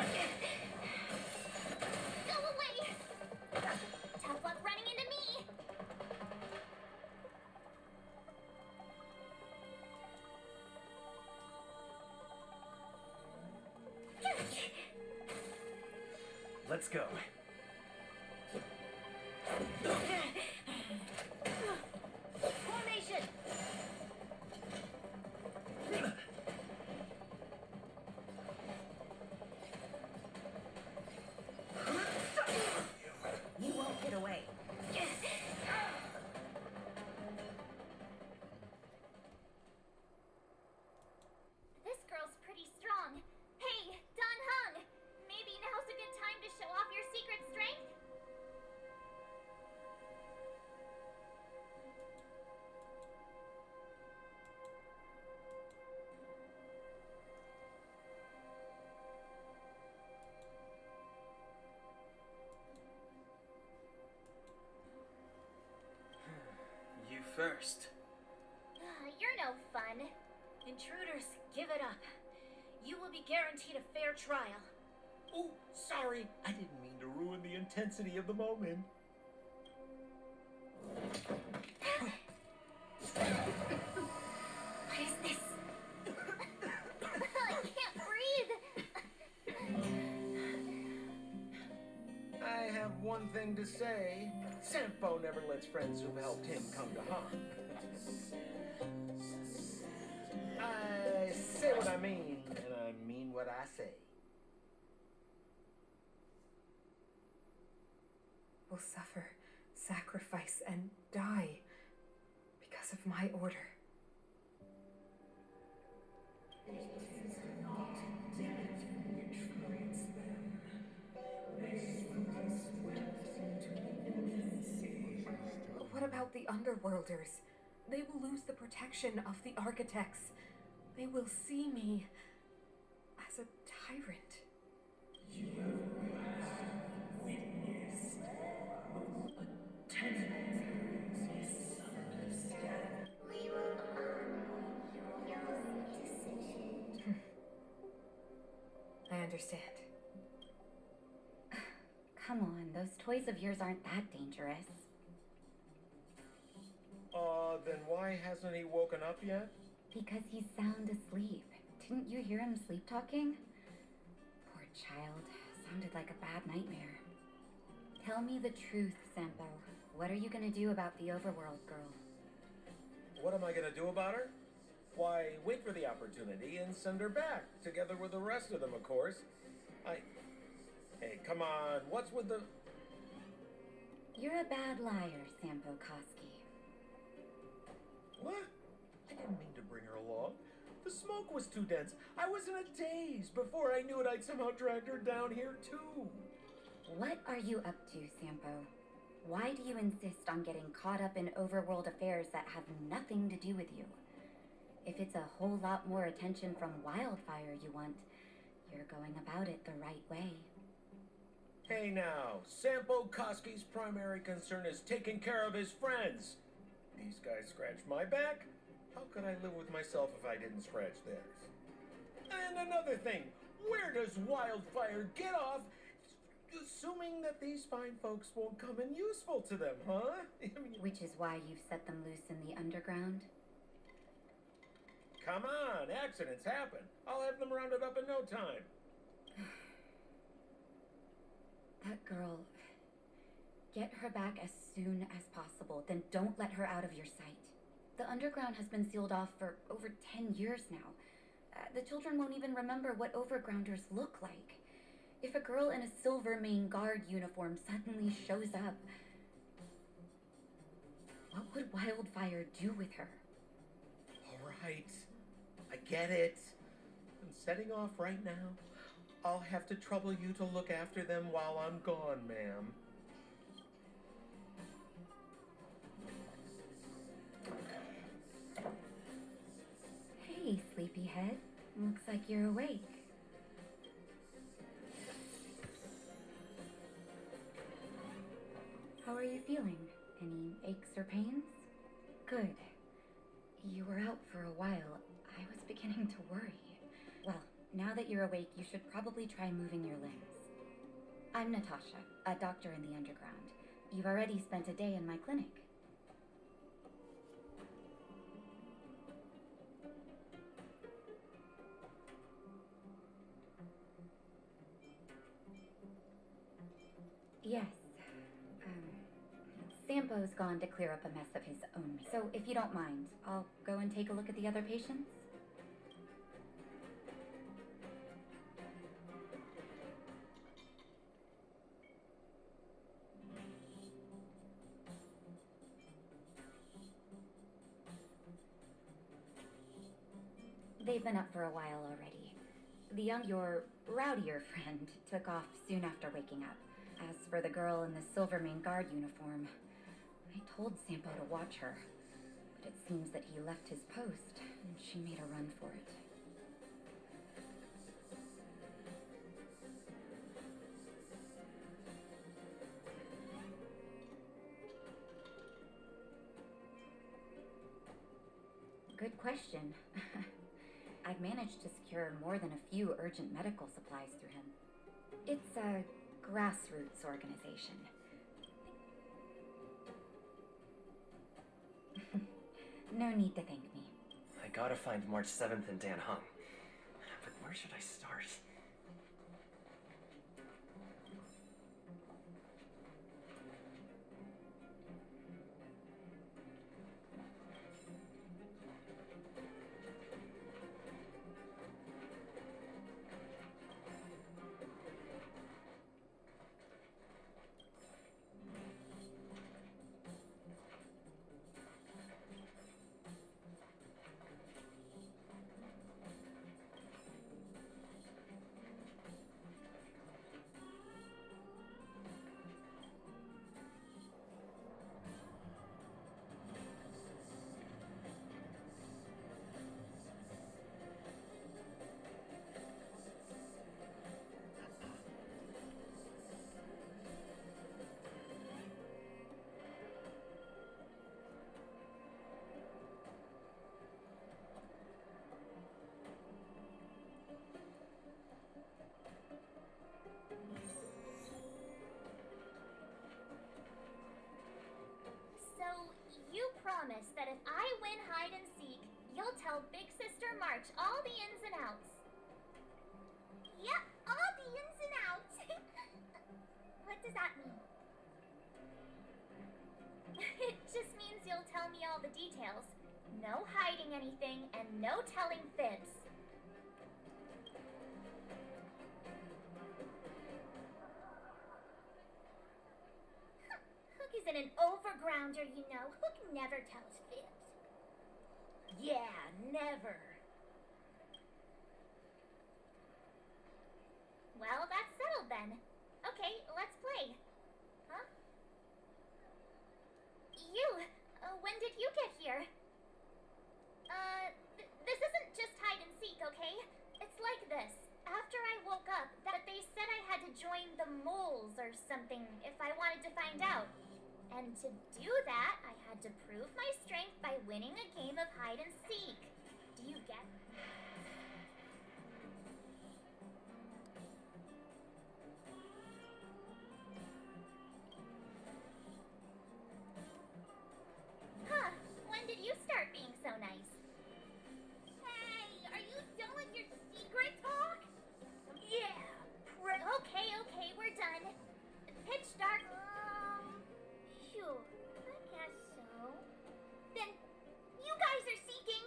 away! Tough luck running into me! Let's go. Formation! You won't get away. This girl's pretty strong. Hey, Don Hung! Maybe now's a good time to show off your secret strength? You first. You're no fun. Intruders, give it up. You will be guaranteed a fair trial. Oh, sorry. I didn't mean to ruin the intensity of the moment. What is this? I can't breathe. I have one thing to say. Sampo never lets friends who've helped him come to harm. I say what I mean, and I mean what I say. Will suffer, sacrifice, and die because of my order. What about the Underworlders? They will lose the protection of the Architects. They will see me as a tyrant. We will honor your decision. I understand. Come on, those toys of yours aren't that dangerous. Then why hasn't he woken up yet? Because he's sound asleep. Didn't you hear him sleep talking? Poor child. Sounded like a bad nightmare. Tell me the truth, Sampo. What are you gonna do about the overworld girl? What am I gonna do about her? Why, wait for the opportunity and send her back, together with the rest of them, of course. Hey, come on, what's with the... You're a bad liar, Sampo Koski. What? I didn't mean to bring her along. The smoke was too dense. I was in a daze. Before I knew it, I'd somehow dragged her down here, too. What are you up to, Sampo? Why do you insist on getting caught up in overworld affairs that have nothing to do with you? If it's a whole lot more attention from Wildfire you want, you're going about it the right way. Hey now, Sampo Koski's primary concern is taking care of his friends. These guys scratch my back. How could I live with myself if I didn't scratch theirs? And another thing, where does Wildfire get off assuming that these fine folks won't come in useful to them, huh? Which is why you've set them loose in the underground? Come on, accidents happen. I'll have them rounded up in no time. That girl, get her back as soon as possible, then don't let her out of your sight. The underground has been sealed off for over 10 years now. The children won't even remember what overgrounders look like. If a girl in a Silvermane Guard uniform suddenly shows up, what would Wildfire do with her? All right, I get it. I'm setting off right now. I'll have to trouble you to look after them while I'm gone, ma'am. Hey, sleepyhead. Looks like you're awake. How are you feeling? Any aches or pains? Good. You were out for a while. I was beginning to worry. Well, now that you're awake, you should probably try moving your limbs. I'm Natasha, a doctor in the underground. You've already spent a day in my clinic. Yes. Sampo's gone to clear up a mess of his own. So if you don't mind, I'll go and take a look at the other patients. They've been up for a while already. Your rowdier friend took off soon after waking up. As for the girl in the Silvermane Guard uniform, I told Sampo to watch her, but it seems that he left his post, and she made a run for it. Good question. I've managed to secure more than a few urgent medical supplies through him. It's a grassroots organization. No need to thank me. I gotta find March 7th and Dan Hung. But where should I start? You promise that if I win hide and seek, you'll tell Big Sister March all the ins and outs. Yep, all the ins and outs. What does that mean? It just means you'll tell me all the details. No hiding anything and no telling fibs. Hook isn't an overgrounder, you know. Hook never tells fibs. Yeah, never. Well, that's settled then. Okay, let's play. Huh? When did you get here? This isn't just hide and seek, okay? It's like this. After I woke up, they said I had to join the moles or something if I wanted to find out. And to do that, I had to prove my strength by winning a game of hide and seek. Do you get it? Huh, when did you start being so nice? Hey, are you done with your secret talk? Yeah, okay, we're done. Pitch dark. Phew, I guess so. Then, you guys are seeking...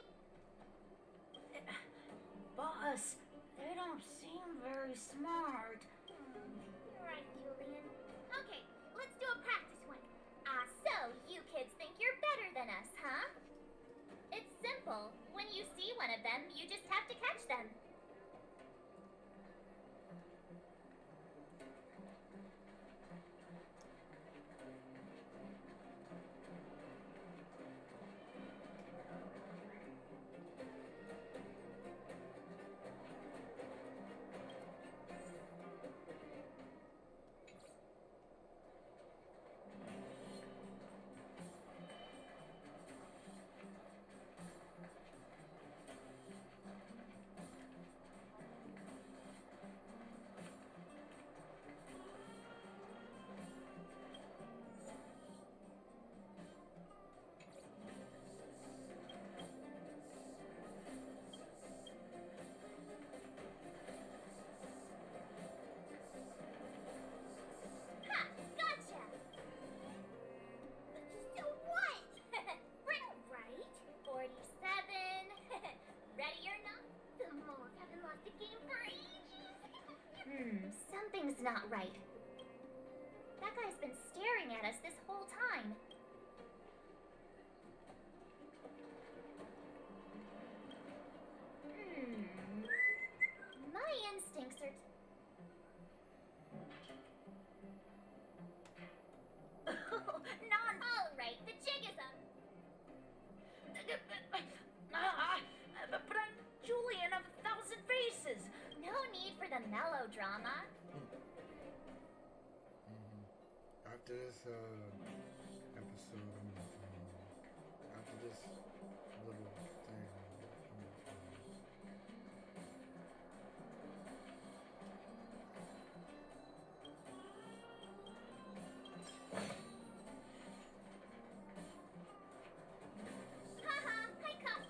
us this whole time. My instincts are... Alright, the jig is up. But I'm Julian of 1,000 Faces. No need for the melodrama. After this episode, after this little thing, Haha, I caught...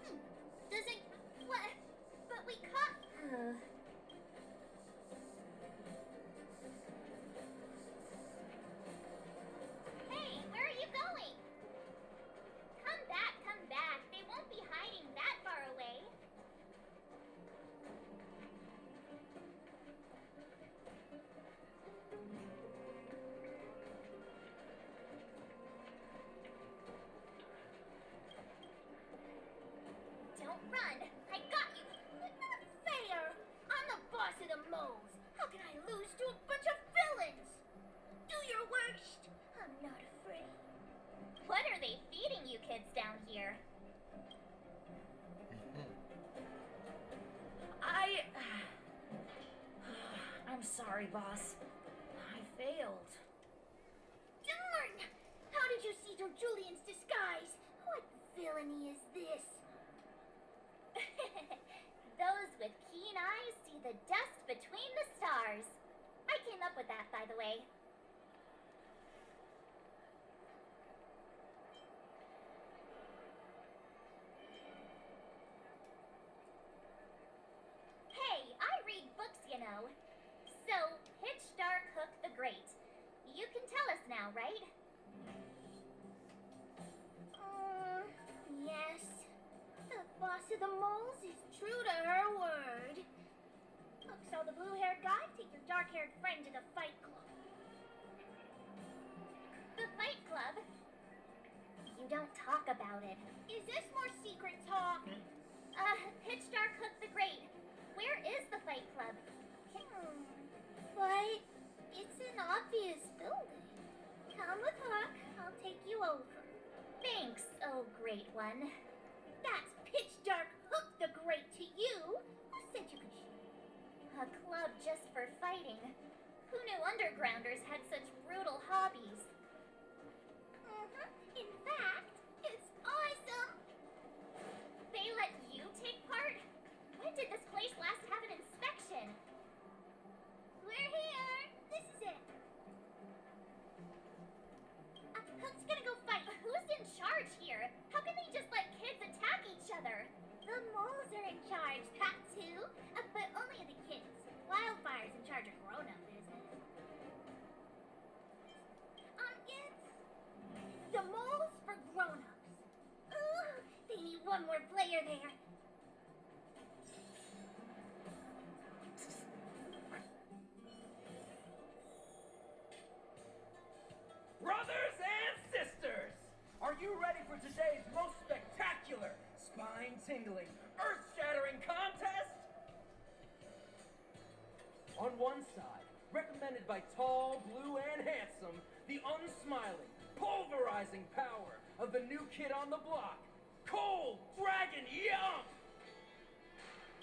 Doesn't... What? But we caught... Hey, where are you going? Come back, come back. They won't be hiding that far away. Don't run. I got you. Not fair. I'm the boss of the moles. How can I lose to a bunch of villains? Do your worst. I'm not afraid. What are they feeding you kids down here? I'm sorry, boss. I failed. Darn! How did you see through Julian's disguise? What villainy is this? Those with keen eyes see the dust between the stars. I came up with that, by the way. Hey, I read books, you know. So, Pitch Dark Hook the Great. You can tell us now, right? Yes. The boss of the moles is true to her word. Look, so the blue-haired guy, take your dark-haired friend to the fight club. The Fight Club? You don't talk about it. Is this more secret talk? Pitch Dark Hook the Great. Where is the Fight Club? But it's an obvious building. Come with Hook, I'll take you over. Thanks, oh great one. That's Pitch Dark Hook the Great to you. Who said you could shoot? A club just for fighting. Who knew undergrounders had such brutal hobbies? In fact, it's awesome. They let you take part? When did this place last have an inspection? We're here. This is it. Hook's gonna go fight. Who's in charge here? How can they just let kids attack each other? The moles are in charge, that too. But only the kids. Wildfire's in charge of grown-up business. It's the moles for grown-ups. Ooh, they need one more player there. Brothers and sisters, are you ready for today's most spectacular, spine-tingling, earth-shattering contest? On one side, recommended by tall, blue, and handsome, the unsmiling, pulverizing power of the new kid on the block, Cold Dragon Young!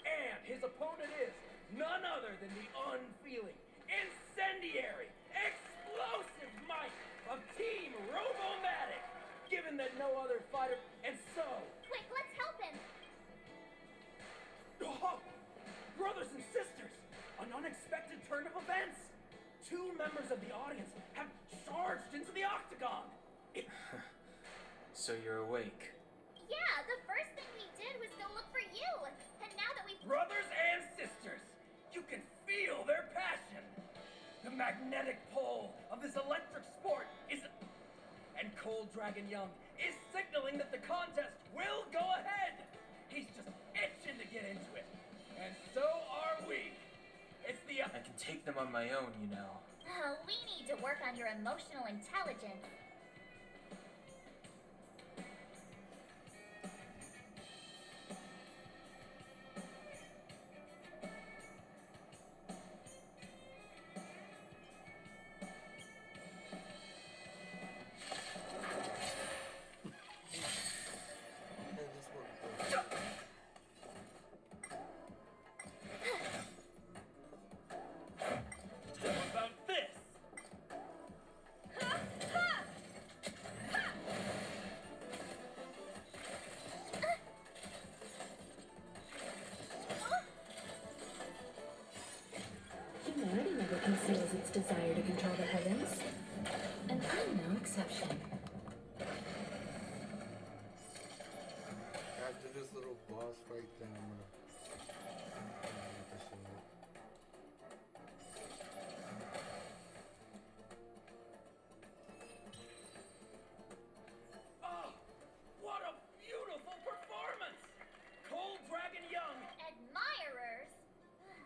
And his opponent is none other than the unfeeling, incendiary, explosive might of Team Robomatic, given that no other fighter, and so... Quick, let's help him! Oh, brothers and sisters, an unexpected turn of events! Two members of the audience have charged into the octagon! So you're awake. Yeah, the first thing we did was go look for you. And now that we've... Brothers and sisters, you can feel their passion. The magnetic pull of this electric sport is... And Cold Dragon Young is signaling that the contest will go ahead. He's just itching to get into it. And so are we. It's the... I can take them on my own, you know. Oh, we need to work on your emotional intelligence. What about this? Humanity never conceals its desire to control the heavens. And I'm no exception. After this little boss fight, then I'm gonna get this one up. Oh, what a beautiful performance! Cold Dragon Young! Admirers?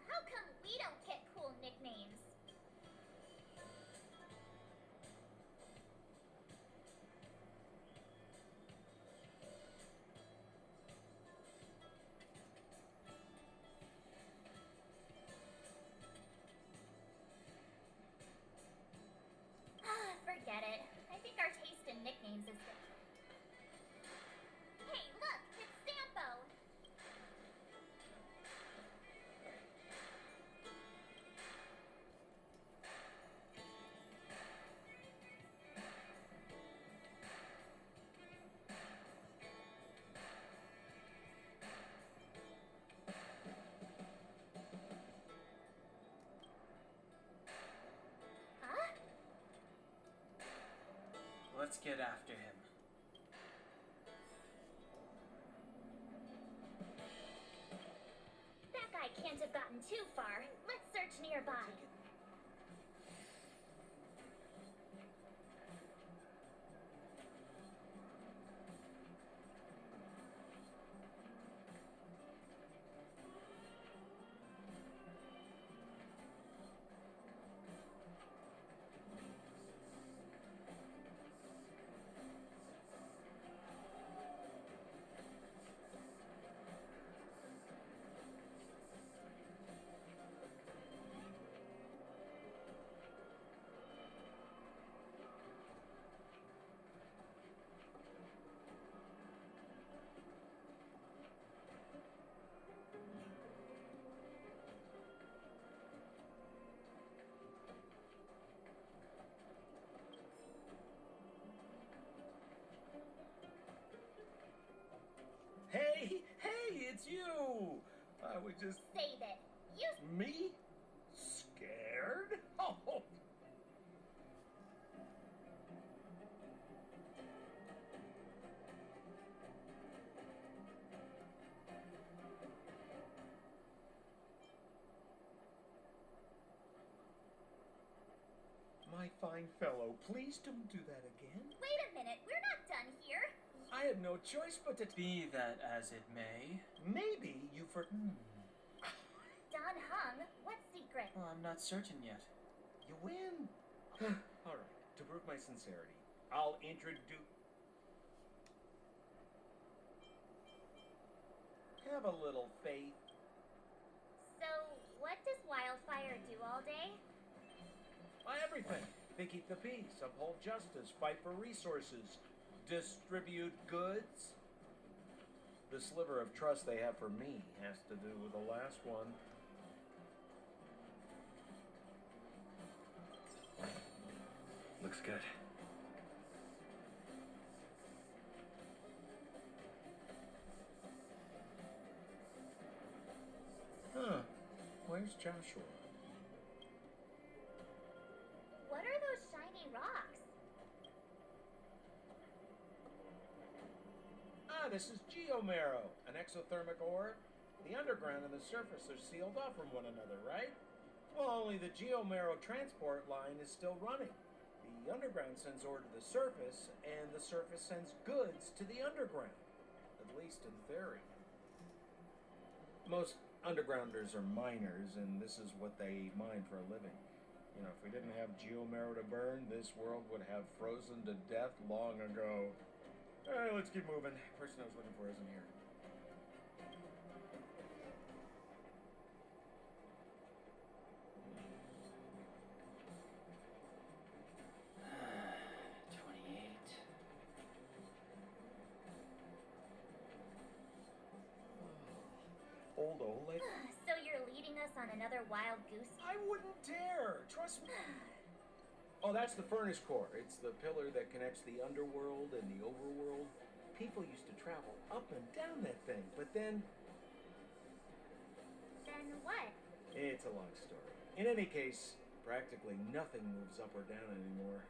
How come we don't get cool nicknames? Forget it. I think our taste in nicknames is good. Hey, look! It's Sampo! Huh? Let's get after him. That guy can't have gotten too far. Let's search nearby. Hey, it's you! I was just... Save it. You... Me? Scared? Oh! My fine fellow, please don't do that again. Wait a minute. We're not done here. I had no choice but to... Be that as it may. Maybe you for... Don Hung, what secret? Well, I'm not certain yet. You win. All right, to prove my sincerity, I'll introduce... Have a little faith. So, what does Wildfire do all day? Everything. They keep the peace, uphold justice, fight for resources, distribute goods. The sliver of trust they have for me has to do with the last one. Looks good. Huh. Where's Joshua? What are those shiny rocks? This is geomarrow, an exothermic ore. The underground and the surface are sealed off from one another, right? Well, only the geomarrow transport line is still running. The underground sends ore to the surface, and the surface sends goods to the underground. At least in theory. Most undergrounders are miners, and this is what they mine for a living. You know, if we didn't have Geomarrow to burn, this world would have frozen to death long ago. Alright, let's keep moving. Person I was looking for isn't here. Old Oleg? So you're leading us on another wild goose? I wouldn't dare! Trust me. Oh, that's the furnace core. It's the pillar that connects the underworld and the overworld. People used to travel up and down that thing, but then... Then what? It's a long story. In any case, practically nothing moves up or down anymore.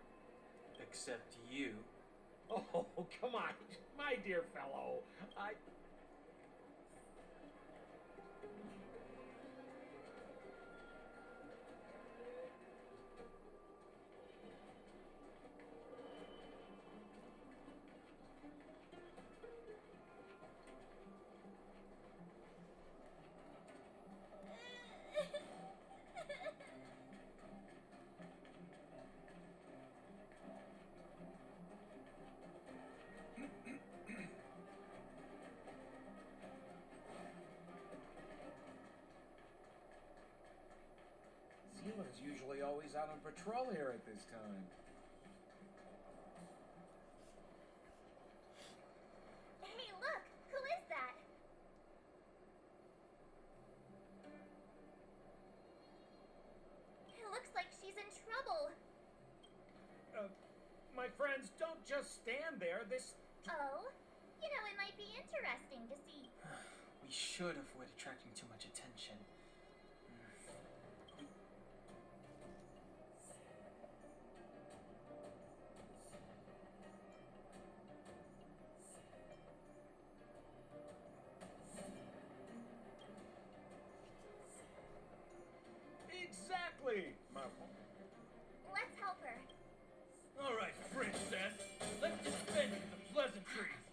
Except you. Oh, come on, my dear fellow. Zila's usually always out on patrol here at this time. Hey, look! Who is that? It looks like she's in trouble. My friends, don't just stand there. Oh? You know, it might be interesting to see. We should avoid attracting too much attention. Exactly! Let's help her. All right, princess. Let's dispense with the pleasantries.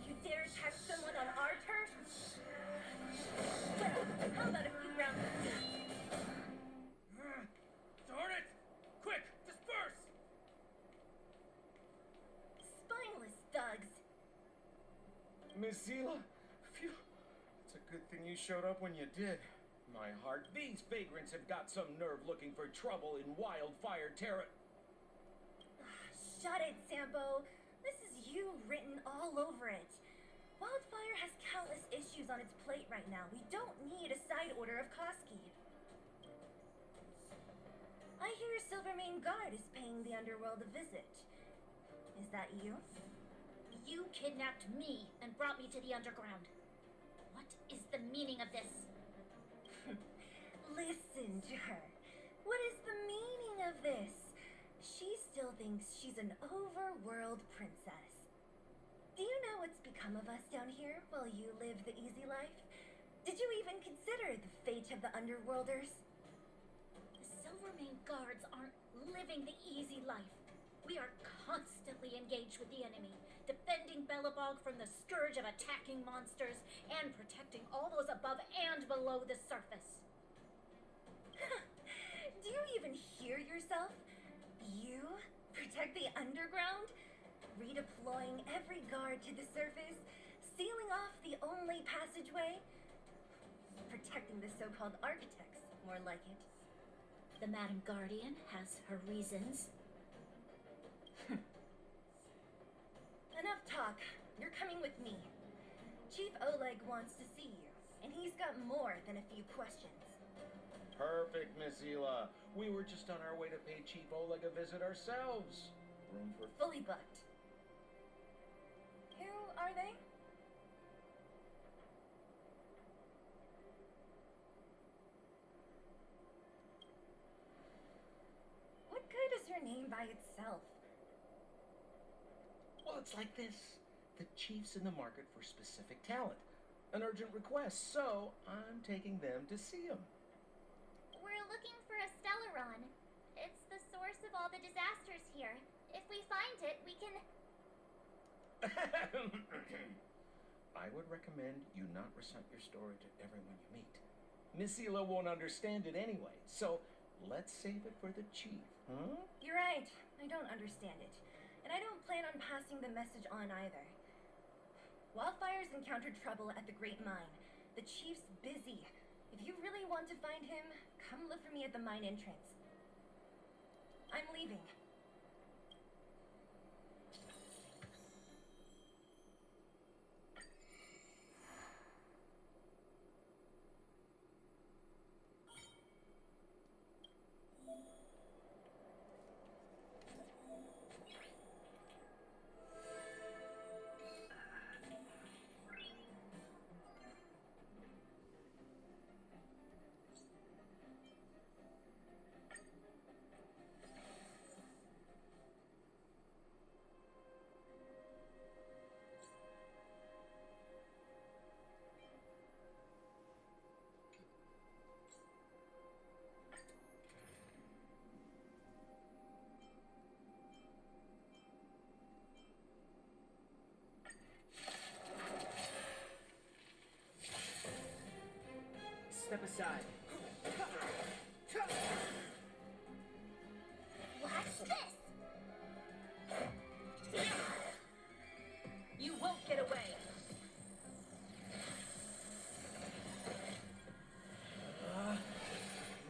You dare attack someone on our turf? Well, how about a few rounds of this? Darn it! Quick, disperse! Spineless thugs. Miss Zila, phew. It's a good thing you showed up when you did. My heart, these vagrants have got some nerve looking for trouble in wildfire terror. Shut it, Sambo. This is you written all over it. Wildfire has countless issues on its plate right now. We don't need a side order of Koski. I hear Silvermane Guard is paying the underworld a visit. Is that you? You kidnapped me and brought me to the underground. What is the meaning of this? Listen to her. What is the meaning of this? She still thinks she's an overworld princess. Do you know what's become of us down here while you live the easy life? Did you even consider the fate of the underworlders? The Silvermane Guards aren't living the easy life. We are constantly engaged with the enemy, defending Belobog from the scourge of attacking monsters and protecting all those above and below the surface. Do you even hear yourself? You protect the underground? Redeploying every guard to the surface? Sealing off the only passageway? Protecting the so-called architects, more like it. The Madam Guardian has her reasons. Enough talk. You're coming with me. Chief Oleg wants to see you, and he's got more than a few questions. Perfect, Miss Zila. We were just on our way to pay Chief Oleg a visit ourselves. Room for... Fully booked. Who are they? What good is your name by itself? Well, it's like this. The chief's in the market for specific talent. An urgent request, so I'm taking them to see him. We're looking for a Stellaron. It's the source of all the disasters here. If we find it, we can... I would recommend you not recite your story to everyone you meet. Miss Hila won't understand it anyway, so let's save it for the chief, huh? You're right. I don't understand it. And I don't plan on passing the message on either. Wildfire's encountered trouble at the Great Mine. The chief's busy. If you really want to find him, come look for me at the mine entrance. I'm leaving. Step aside. Watch this! You won't get away.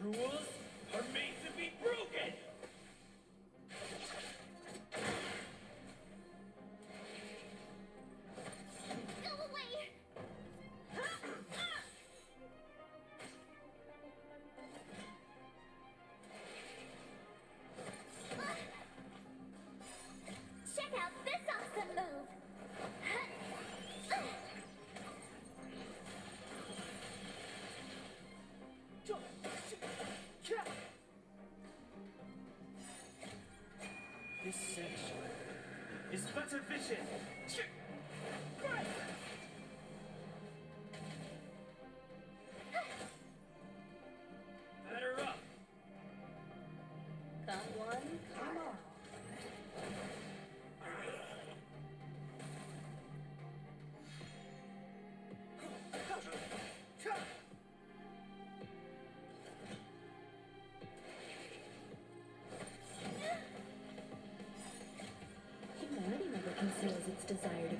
Rules are made to be broken! Go away! Check out this awesome move! This section is better vision. Better up. Come one, come on. Humanity never conceals its desire to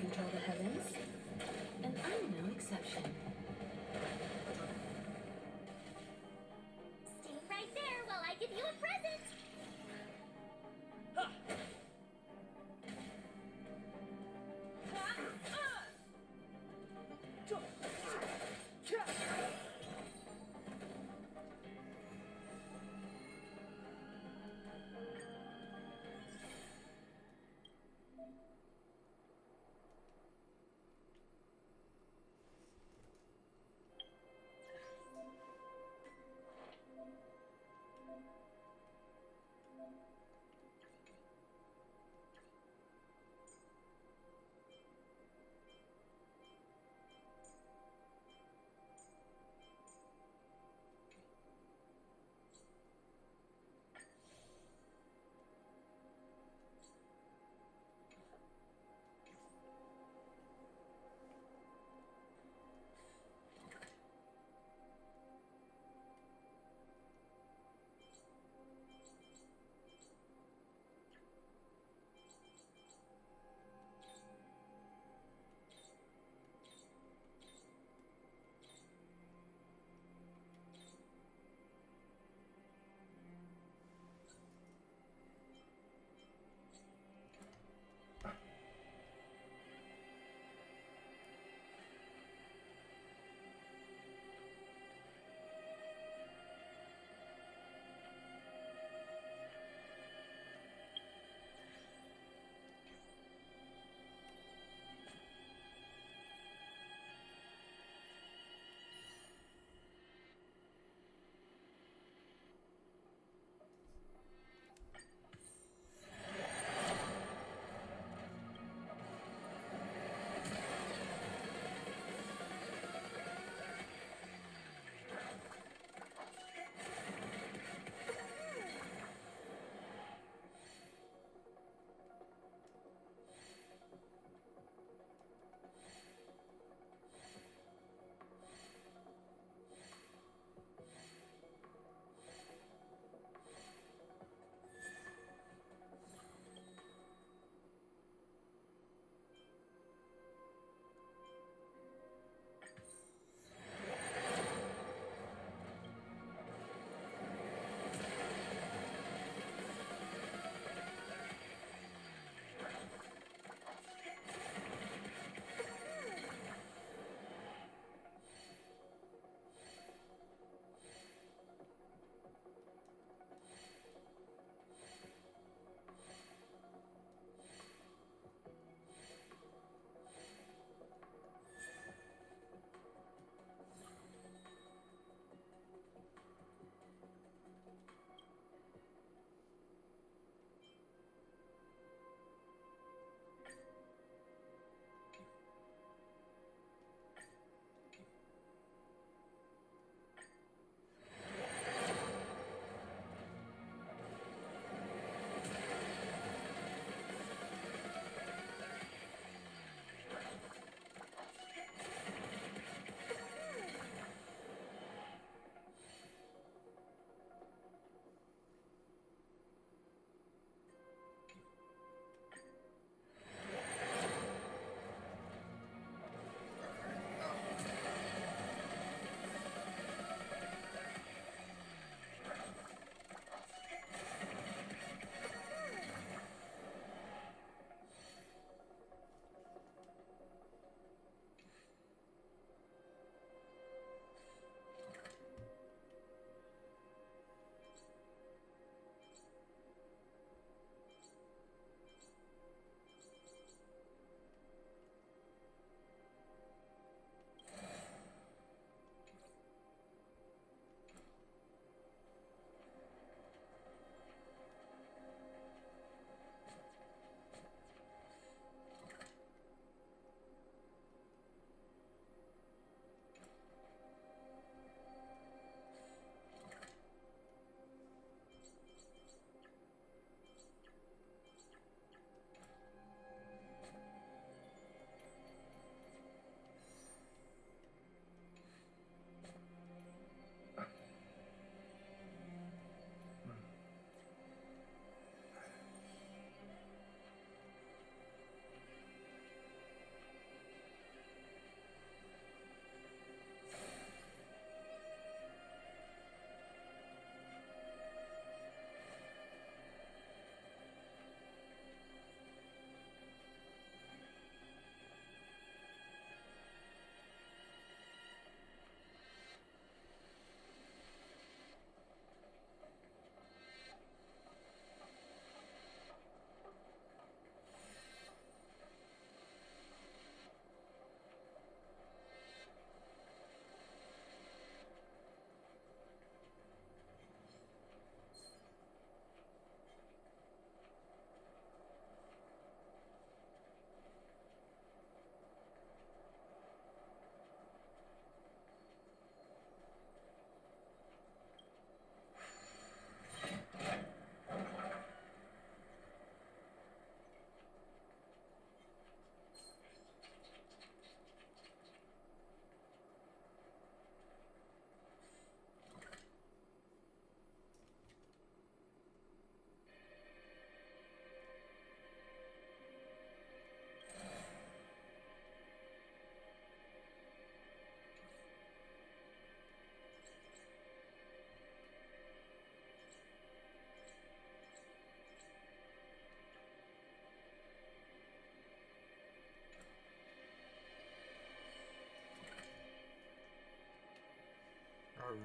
Alright,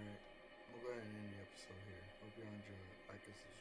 we'll go ahead and end the episode here. Hope y'all enjoyed. Like and subscribe.